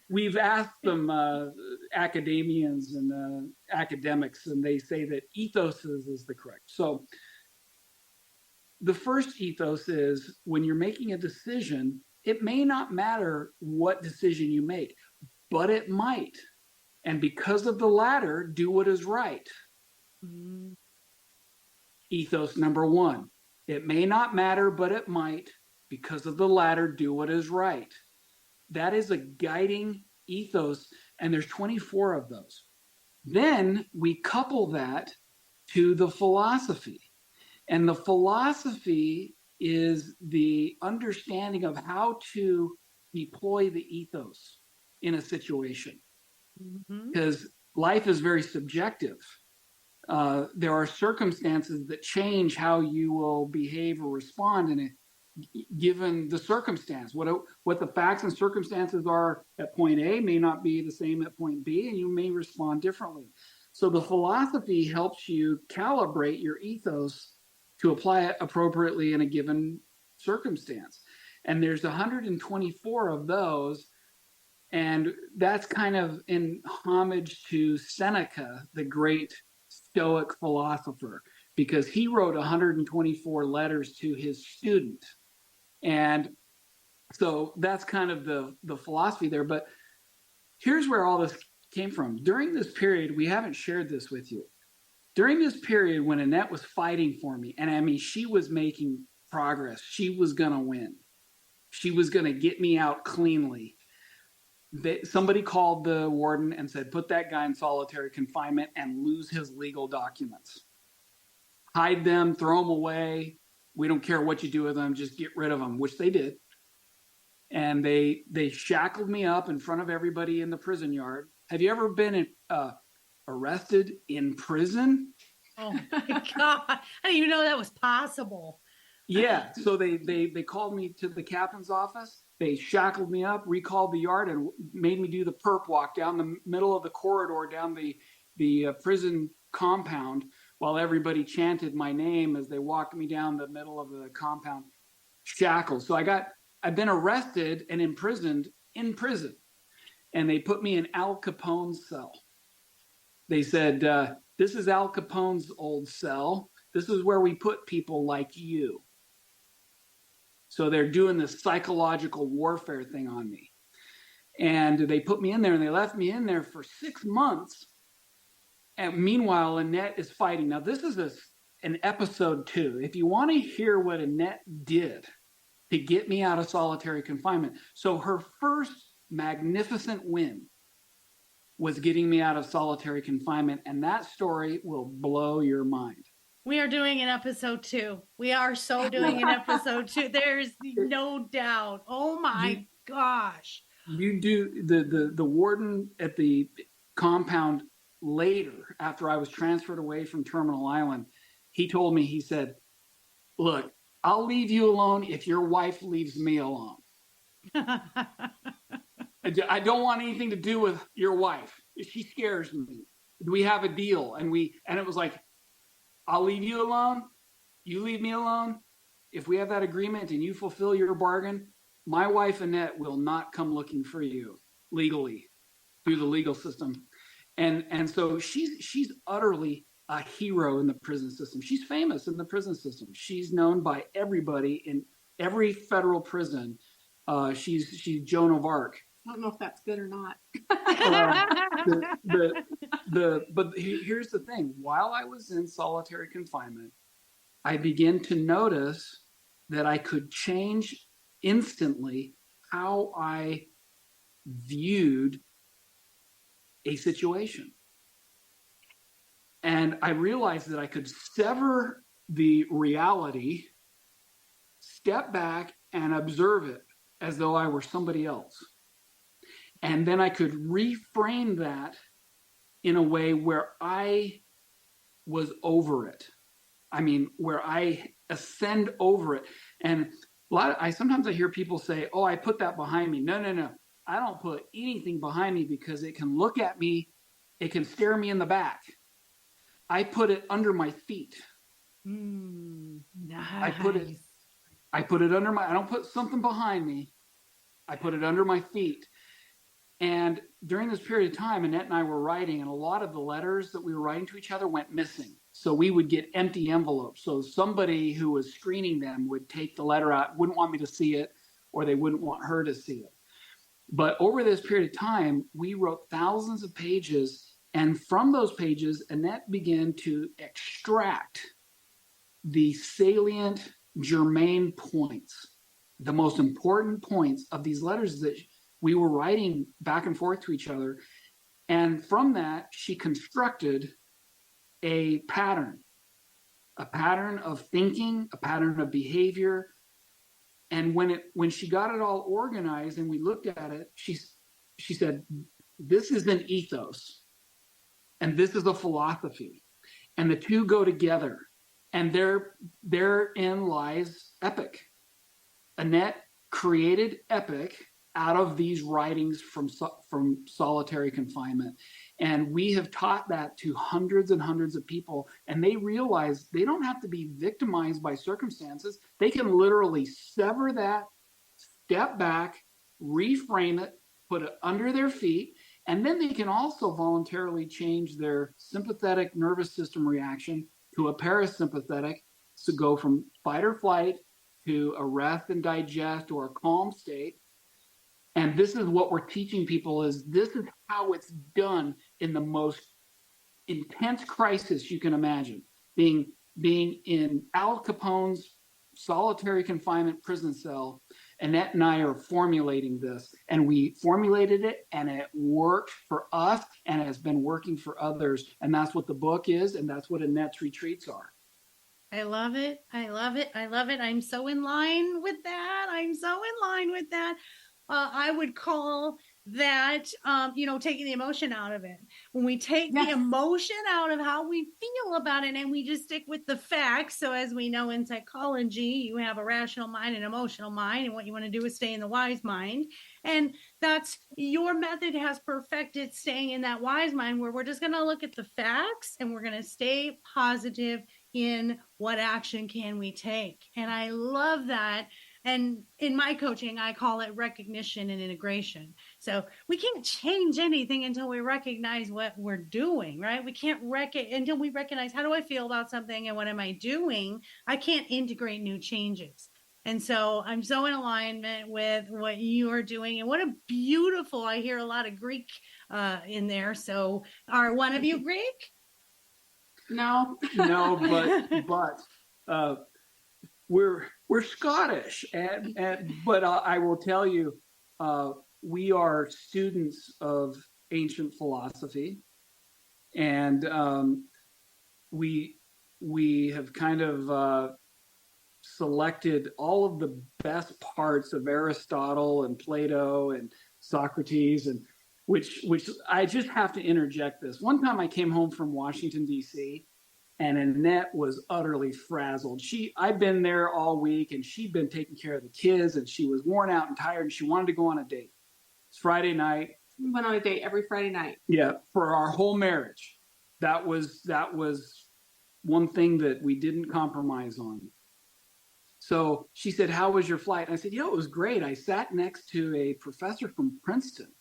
we've asked some academians and academics, and they say that ethoses is the correct. So the first ethos is, when you're making a decision, it may not matter what decision you make, but it might. And because of the latter, do what is right. Mm. Ethos number one, it may not matter, but it might. Because of the latter, do what is right. That is a guiding ethos. And there's 24 of those. Then we couple that to the philosophy. And the philosophy is the understanding of how to deploy the ethos in a situation. Because life is very subjective. There are circumstances that change how you will behave or respond in given the circumstance. What the facts and circumstances are at point A may not be the same at point B, and you may respond differently. So the philosophy helps you calibrate your ethos to apply it appropriately in a given circumstance. And there's 124 of those. And that's kind of in homage to Seneca, the great Stoic philosopher, because he wrote 124 letters to his student. And so that's kind of the philosophy there. But here's where all this came from. During this period, we haven't shared this with you. During this period when Annette was fighting for me, and I mean, she was making progress. She was going to win. She was going to get me out cleanly. Somebody called the warden and said, put that guy in solitary confinement and lose his legal documents. Hide them, throw them away. We don't care what you do with them. Just get rid of them, which they did. And they shackled me up in front of everybody in the prison yard. Have you ever been arrested in prison? Oh my God. I didn't even know that was possible. Yeah. So they called me to the captain's office. They shackled me up, recalled the yard, and made me do the perp walk down the middle of the corridor, down the prison compound, while everybody chanted my name as they walked me down the middle of the compound, shackled. So I've been arrested and imprisoned in prison. And they put me in Al Capone's cell. They said, this is Al Capone's old cell. This is where we put people like you. So they're doing this psychological warfare thing on me. And they put me in there, and they left me in there for 6 months. And meanwhile, Annette is fighting. Now, this is an episode 2. If you want to hear what Annette did to get me out of solitary confinement. So her first magnificent win was getting me out of solitary confinement. And that story will blow your mind. We are doing an episode 2. We are so doing an episode 2. There's no doubt. Oh my gosh. You do the warden at the compound later, after I was transferred away from Terminal Island, he told me, he said, look, I'll leave you alone if your wife leaves me alone. I don't want anything to do with your wife. She scares me. We have a deal. And it was like, I'll leave you alone. You leave me alone. If we have that agreement and you fulfill your bargain, my wife Annette will not come looking for you legally through the legal system. And so she's utterly a hero in the prison system. She's famous in the prison system. She's known by everybody in every federal prison. She's Joan of Arc. I don't know if that's good or not. But here's the thing. While I was in solitary confinement, I began to notice that I could change instantly how I viewed a situation. And I realized that I could sever the reality, step back and observe it as though I were somebody else. And then I could reframe that in a way where I was over it. I mean, where I ascend over it. And sometimes I hear people say, oh, I put that behind me. No. I don't put anything behind me because it can look at me. It can stare me in the back. I put it under my feet. Nice. I put it under I don't put something behind me. I put it under my feet. And during this period of time, Annette and I were writing, and a lot of the letters that we were writing to each other went missing. So we would get empty envelopes. So somebody who was screening them would take the letter out, wouldn't want me to see it, or they wouldn't want her to see it. But over this period of time, we wrote thousands of pages. And from those pages, Annette began to extract the salient, germane points, the most important points of these letters that we were writing back and forth to each other. And from that, she constructed a pattern of thinking, a pattern of behavior. And when she got it all organized and we looked at it, she said, this is an ethos and this is a philosophy, and the two go together, and therein lies Epic. Annette created Epic out of these writings from solitary confinement. And we have taught that to hundreds and hundreds of people, and they realize they don't have to be victimized by circumstances. They can literally sever that, step back, reframe it, put it under their feet, and then they can also voluntarily change their sympathetic nervous system reaction to a parasympathetic, to go from fight or flight to a rest and digest or a calm state. And this is what we're teaching people, is this is how it's done in the most intense crisis you can imagine. Being in Al Capone's solitary confinement prison cell, Annette and I are formulating this, and we formulated it, and it worked for us, and it has been working for others. And that's what the book is, and that's what Annette's retreats are. I love it. I love it. I love it. I'm so in line with that. I would call that, taking the emotion out of it. When we take the emotion out of how we feel about it and we just stick with the facts. So as we know in psychology, you have a rational mind and emotional mind. And what you want to do is stay in the wise mind. And that's your method has perfected staying in that wise mind, where we're just going to look at the facts and we're going to stay positive in what action can we take. And I love that. And in my coaching, I call it recognition and integration. So we can't change anything until we recognize what we're doing, right? We can't until we recognize, how do I feel about something and what am I doing? I can't integrate new changes. And so I'm so in alignment with what you are doing. And what a beautiful, I hear a lot of Greek in there. So are one of you Greek? No, but we're Scottish, but I will tell you, we are students of ancient philosophy, and we have kind of selected all of the best parts of Aristotle and Plato and Socrates, and which I just have to interject this. One time I came home from Washington, D.C., and Annette was utterly frazzled. I'd been there all week, and she'd been taking care of the kids, and she was worn out and tired, and she wanted to go on a date. It's Friday night. We went on a date every Friday night. Yeah, for our whole marriage. That was one thing that we didn't compromise on. So she said, "How was your flight?" And I said, "It was great. I sat next to a professor from Princeton,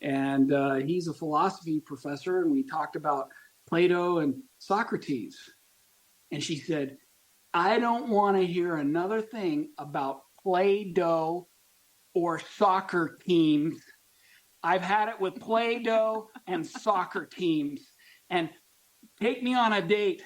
and he's a philosophy professor, and we talked about Plato and Socrates." And she said, "I don't want to hear another thing about Play-Doh or soccer teams. I've had it with Play-Doh and soccer teams, and take me on a date."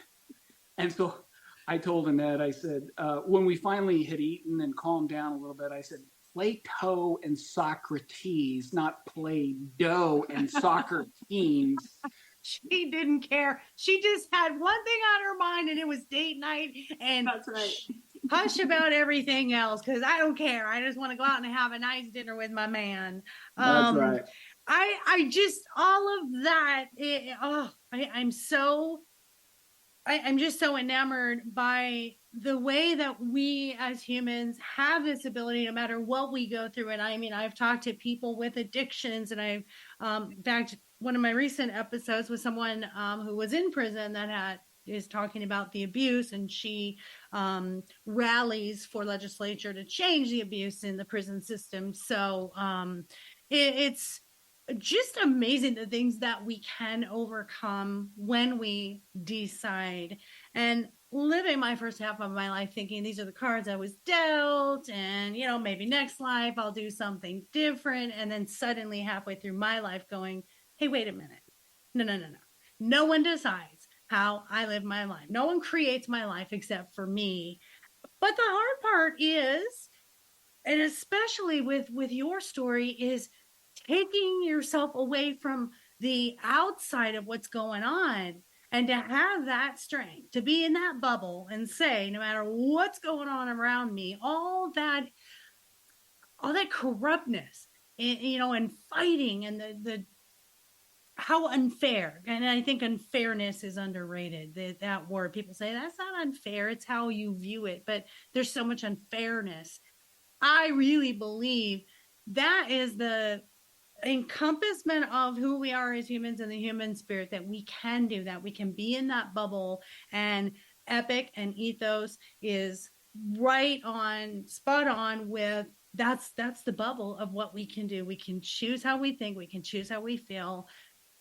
And so I told Annette, I said, when we finally had eaten and calmed down a little bit, I said, Plato and Socrates, not Play-Doh and soccer teams. She didn't care. She just had one thing on her mind, and it was date night. And that's right. Hush about everything else, because I don't care. I just want to go out and have a nice dinner with my man. That's right. I just, all of that. I'm just so enamored by the way that we as humans have this ability, no matter what we go through. And I mean, I've talked to people with addictions, and I've, in fact, one of my recent episodes was someone who was in prison that is talking about the abuse, and she rallies for legislature to change the abuse in the prison system. So it's just amazing the things that we can overcome when we decide. And living my first half of my life thinking these are the cards I was dealt, and maybe next life I'll do something different, and then suddenly halfway through my life going, hey, wait a minute. No one decides how I live my life. No one creates my life except for me. But the hard part is, and especially with your story, is taking yourself away from the outside of what's going on, and to have that strength, to be in that bubble and say, no matter what's going on around me, all that corruptness, and fighting, and the how unfair. And I think unfairness is underrated. That word, people say that's not unfair, it's how you view it, but there's so much unfairness. I really believe that is the encompassment of who we are as humans and the human spirit, that we can do that. We can be in that bubble, and Epic and Ethos is right on, spot on with that's the bubble of what we can do. We can choose how we think, we can choose how we feel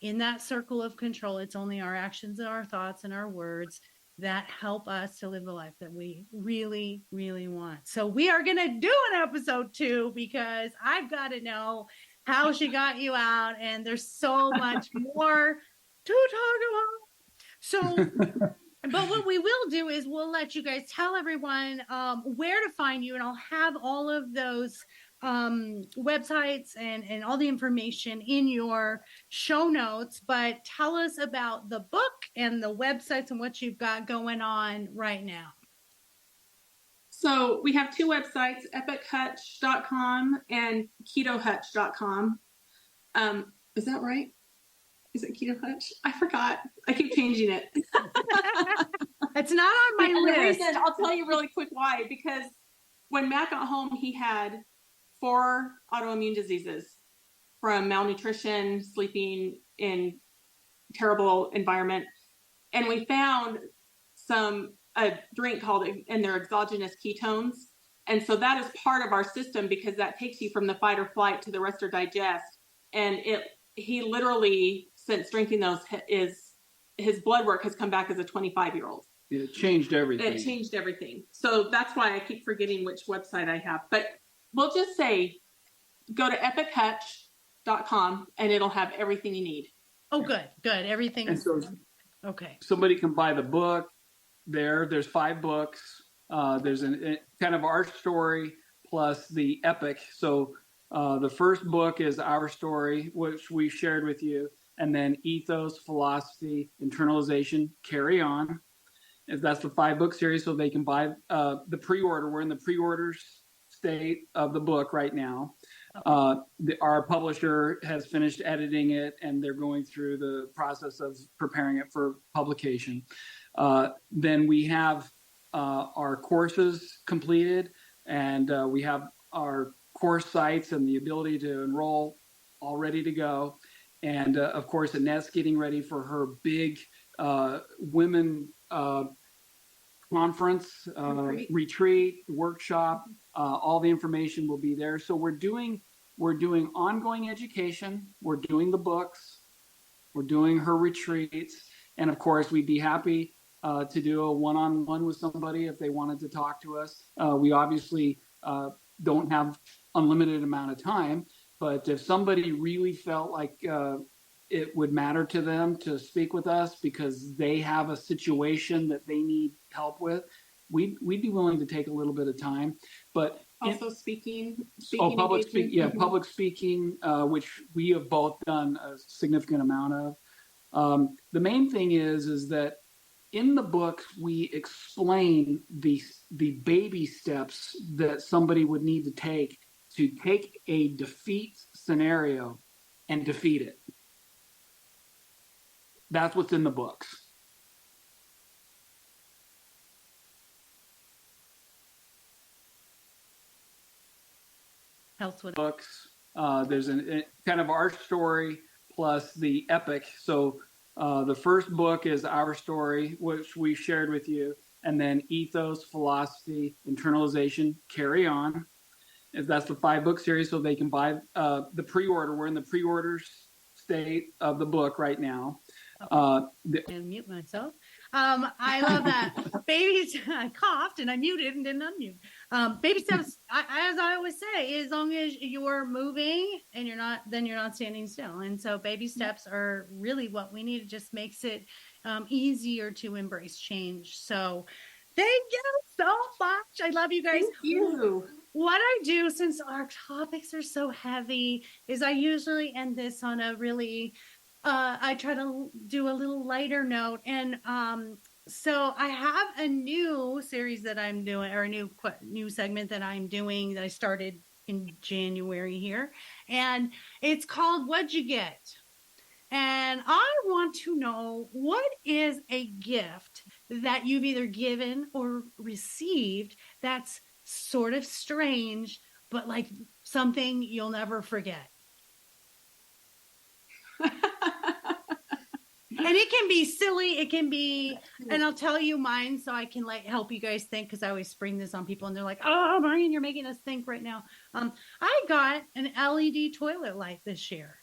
in that circle of control. It's only our actions and our thoughts and our words that help us to live the life that we really, really want. So we are going to do an episode 2, because I've got to know how she got you out, and there's so much more to talk about. So, but what we will do is we'll let you guys tell everyone where to find you, and I'll have all of those websites and all the information in your show notes. But tell us about the book and the websites and what you've got going on right now. So we have 2 websites, epichutch.com and ketohutch.com. Is that right? Is it Keto Hutch? I forgot. I keep changing it. It's not on my list. The reason, I'll tell you really quick why. Because when Matt got home, he had 4 autoimmune diseases, from malnutrition, sleeping in terrible environment. And we found a drink called, and they're exogenous ketones. And so that is part of our system, because that takes you from the fight or flight to the rest or digest. And he literally, since drinking those, his blood work has come back as a 25-year-old. It changed everything. It changed everything. So that's why I keep forgetting which website I have. But we'll just say, go to epichutch.com and it'll have everything you need. Oh, good. Everything. And so okay. Somebody can buy the book there. There's 5 books. There's a kind of our story plus the epic. So the first book is our story, which we shared with you. And then ethos, philosophy, internalization, carry on. If that's the 5-book series, so they can buy the pre-order. We're in the pre-order state of the book right now. Our publisher has finished editing it, and they're going through the process of preparing it for publication. Then we have our courses completed, and we have our course sites and the ability to enroll all ready to go. And of course, Annette's getting ready for her big women conference, retreat, workshop. All the information will be there. So we're doing ongoing education. We're doing the books. We're doing her retreats. And of course, we'd be happy to do a one-on-one with somebody if they wanted to talk to us. We obviously don't have unlimited amount of time, but if somebody really felt like it would matter to them to speak with us because they have a situation that they need help with, we'd be willing to take a little bit of time. But also speaking public speaking, which we have both done a significant amount of. The main thing is that in the book we explain the baby steps that somebody would need to take a defeat scenario and defeat it. That's what's in the books. Helps with books. There's a kind of our story plus the epic. So the first book is our story, which we shared with you, and then ethos, philosophy, internalization, carry on. If that's the 5-book series, so they can buy the pre-order. We're in the pre-order state of the book right now. And mute myself. I love that. Babies, I coughed and I muted and didn't unmute. Baby steps, as I always say, as long as you're moving and you're not standing still. And so baby steps are really what we need. It just makes it easier to embrace change. So thank you so much. I love you guys. Thank you. What I do, since our topics are so heavy, is I usually end this on a really I try to do a little lighter note. And so I have a new series that I'm doing, or a new segment that I'm doing that I started in January here. And it's called What'd You Get? And I want to know, what is a gift that you've either given or received that's sort of strange, but like something you'll never forget? And it can be silly. It can be, and I'll tell you mine so I can like help you guys think, because I always spring this on people and they're like, oh, Maureen, you're making us think right now. I got an LED toilet light this year.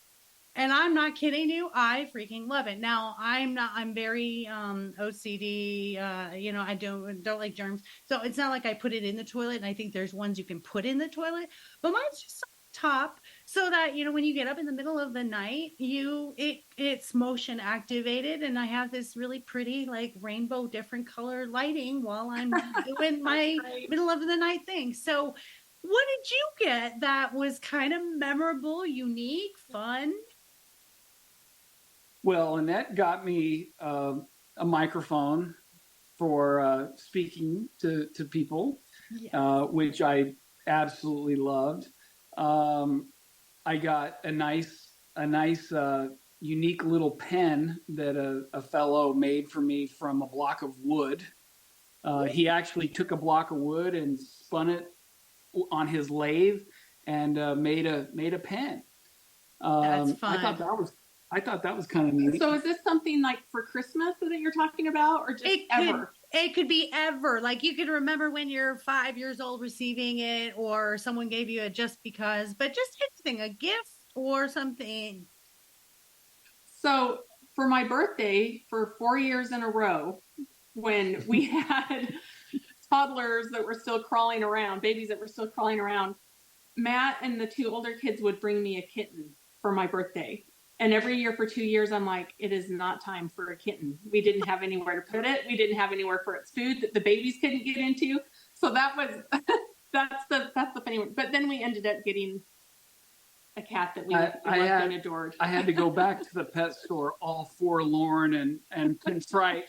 And I'm not kidding you. I freaking love it. Now I'm very OCD. I don't like germs. So it's not like I put it in the toilet, and I think there's ones you can put in the toilet, but mine's just on top so that, when you get up in the middle of the night, it's motion activated. And I have this really pretty, like rainbow, different color lighting while I'm doing my middle of the night thing. So what did you get that was kind of memorable, unique, fun? Well, Annette got me a microphone for speaking to people, yes. Which I absolutely loved. I got a nice unique little pen that a fellow made for me from a block of wood. He actually took a block of wood and spun it on his lathe and made a pen. That's fun. I thought that was kind of neat. So is this something like for Christmas that you're talking about, or just ever? It could be ever. Like you could remember when you're 5 years old receiving it, or someone gave you a just because, but just anything, a gift or something. So for my birthday, for 4 years in a row, when we had toddlers that were still crawling around, babies that were still crawling around, Matt and the two older kids would bring me a kitten for my birthday. And every year for 2 years, I'm like, it is not time for a kitten. We didn't have anywhere to put it. We didn't have anywhere for its food that the babies couldn't get into. So that was, that's the funny one. But then we ended up getting a cat that we loved and adored. I had to go back to the pet store all forlorn and contrite.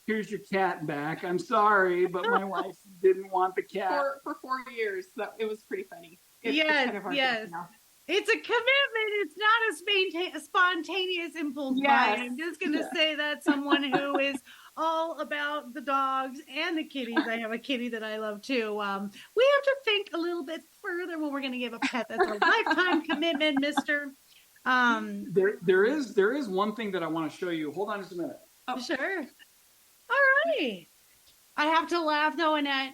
Here's your cat back. I'm sorry, but my wife didn't want the cat. For 4 years, it was pretty funny. It's kind of hard to know. It's a commitment. It's not a spontaneous impulse buy. I'm just going to say that someone who is all about the dogs and the kitties. I have a kitty that I love too. We have to think a little bit further when we're going to give a pet. That's a lifetime commitment, mister. There is one thing that I want to show you. Hold on just a minute. Oh. Sure. All right. I have to laugh though, Annette,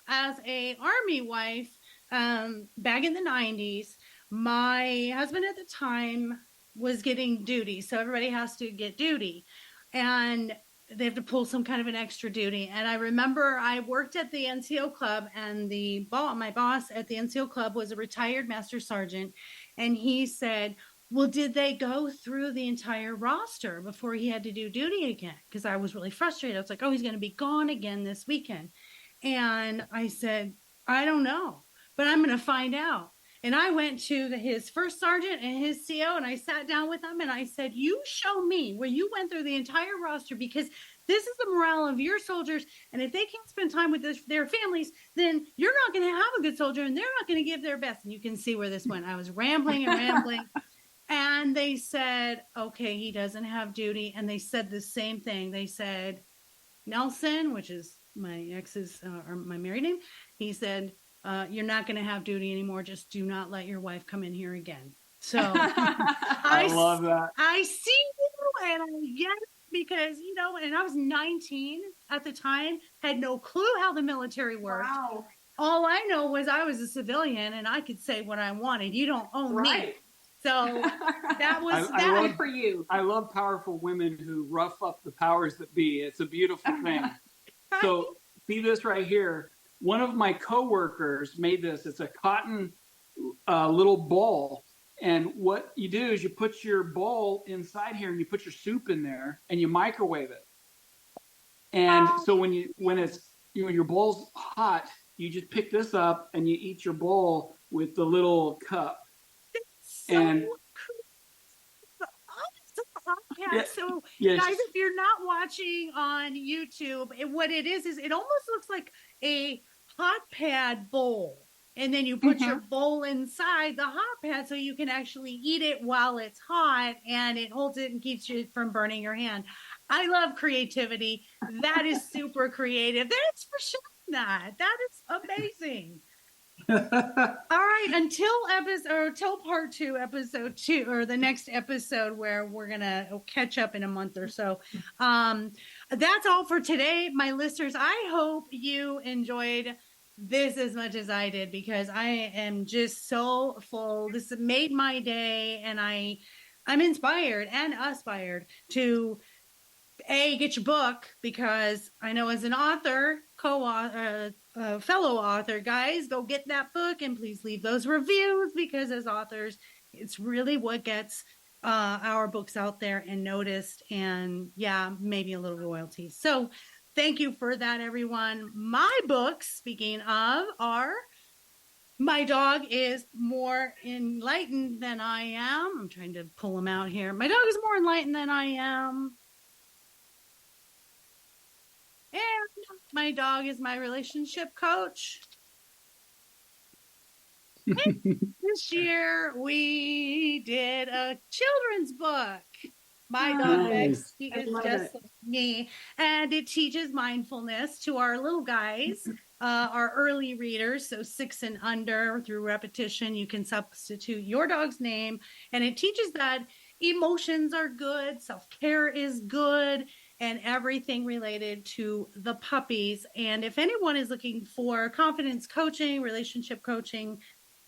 as a Army wife, back in the 90s, my husband at the time was getting duty. So everybody has to get duty and they have to pull some kind of an extra duty. And I remember I worked at the NCO club, and my boss at the NCO club was a retired master sergeant. And he said, well, did they go through the entire roster before he had to do duty again? Because I was really frustrated. I was like, oh, he's going to be gone again this weekend. And I said, I don't know, but I'm going to find out. And I went to his first sergeant and his CO, and I sat down with him and I said, you show me where you went through the entire roster, because this is the morale of your soldiers. And if they can't spend time with their families, then you're not going to have a good soldier and they're not going to give their best. And you can see where this went. I was rambling. And they said, okay, he doesn't have duty. And they said the same thing. They said, Nelson, which is my ex's or my married name, he said, you're not going to have duty anymore. Just do not let your wife come in here again. So I love that. I see you and I get it, because, and I was 19 at the time, had no clue how the military worked. Wow. All I know was I was a civilian and I could say what I wanted. You don't own me. So that was for you. I love powerful women who rough up the powers that be. It's a beautiful thing. So see this right here. One of my coworkers made this. It's a cotton little bowl. And what you do is you put your bowl inside here and you put your soup in there and you microwave it. And so when your bowl's hot, you just pick this up and you eat your bowl with the little cup. So and cool. I'm so podcast. Yeah. So, Yes. guys, if you're not watching on YouTube, what it is it almost looks like a hot pad bowl. And then you put your bowl inside the hot pad so you can actually eat it while it's hot, and it holds it and keeps you from burning your hand. I love creativity. That is super creative. Thanks for sharing that. That is amazing. All right, until part 2, episode 2, or the next episode where we're gonna catch up in a month or so. That's all for today, my listeners. I hope you enjoyed this as much as I did, because I am just so full. This made my day, and I'm inspired and aspired to get your book, because I know as an author, fellow author, guys, go get that book, and please leave those reviews, because as authors, it's really what gets our books out there and noticed, and maybe a little royalty. So thank you for that, everyone. My books, speaking of, are My Dog is More Enlightened Than I Am. I'm trying to pull them out here. My Dog is More Enlightened Than I Am. And My Dog is My Relationship Coach. This year we did a children's book. My Dog Bex, he is just like me. And it teaches mindfulness to our little guys, our early readers, so 6 and under. Through repetition, you can substitute your dog's name. And it teaches that emotions are good, self-care is good, and everything related to the puppies. And if anyone is looking for confidence coaching, relationship coaching,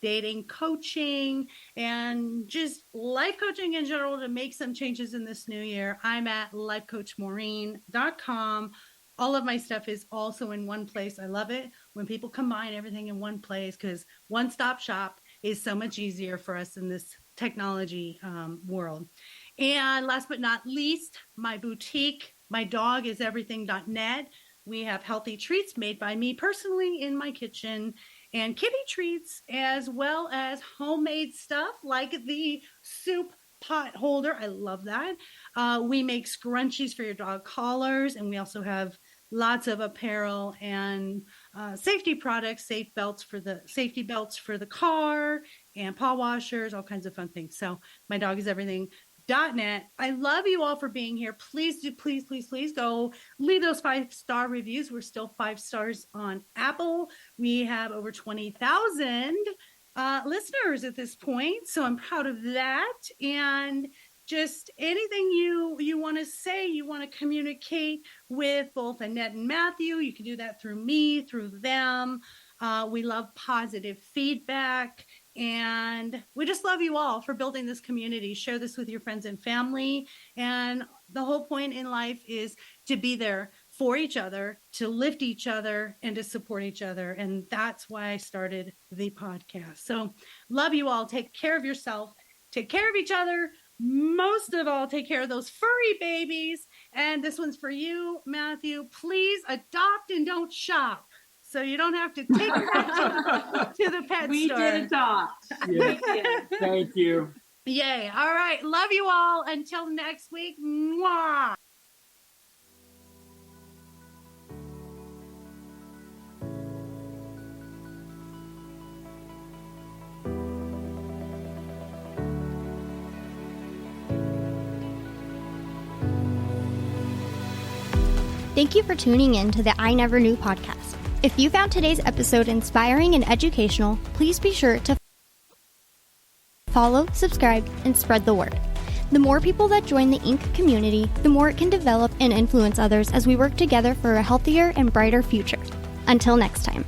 dating coaching, and just life coaching in general to make some changes in this new year, I'm at lifecoachmaureen.com. All of my stuff is also in one place. I love it when people combine everything in one place, because one-stop shop is so much easier for us in this technology world. And last but not least, my boutique, mydogiseverything.net. We have healthy treats made by me personally in my kitchen, and kitty treats, as well as homemade stuff like the soup pot holder. I love that. We make scrunchies for your dog collars, and we also have lots of apparel and safety products, safety belts for the car, and paw washers, all kinds of fun things. So mydogiseverything.net. I love you all for being here. Please go leave those 5-star reviews. We're still 5 stars on Apple. We have over 20,000 listeners at this point, so I'm proud of that. And just anything you want to say, you want to communicate with both Annette and Matthew, you can do that through me, through them. We love positive feedback, and we just love you all for building this community. Share this with your friends and family. And the whole point in life is to be there for each other, to lift each other, and to support each other. And that's why I started the podcast. So love you all. Take care of yourself. Take care of each other. Most of all, take care of those furry babies. And this one's for you, Matthew. Please adopt and don't shop, so you don't have to take them to the pet store. We did adopt. Yeah. Thank you. Yay. All right. Love you all. Until next week. Mwah. Thank you for tuning in to the I Never Knew podcast. If you found today's episode inspiring and educational, please be sure to follow, subscribe, and spread the word. The more people that join the Inc. community, the more it can develop and influence others as we work together for a healthier and brighter future. Until next time.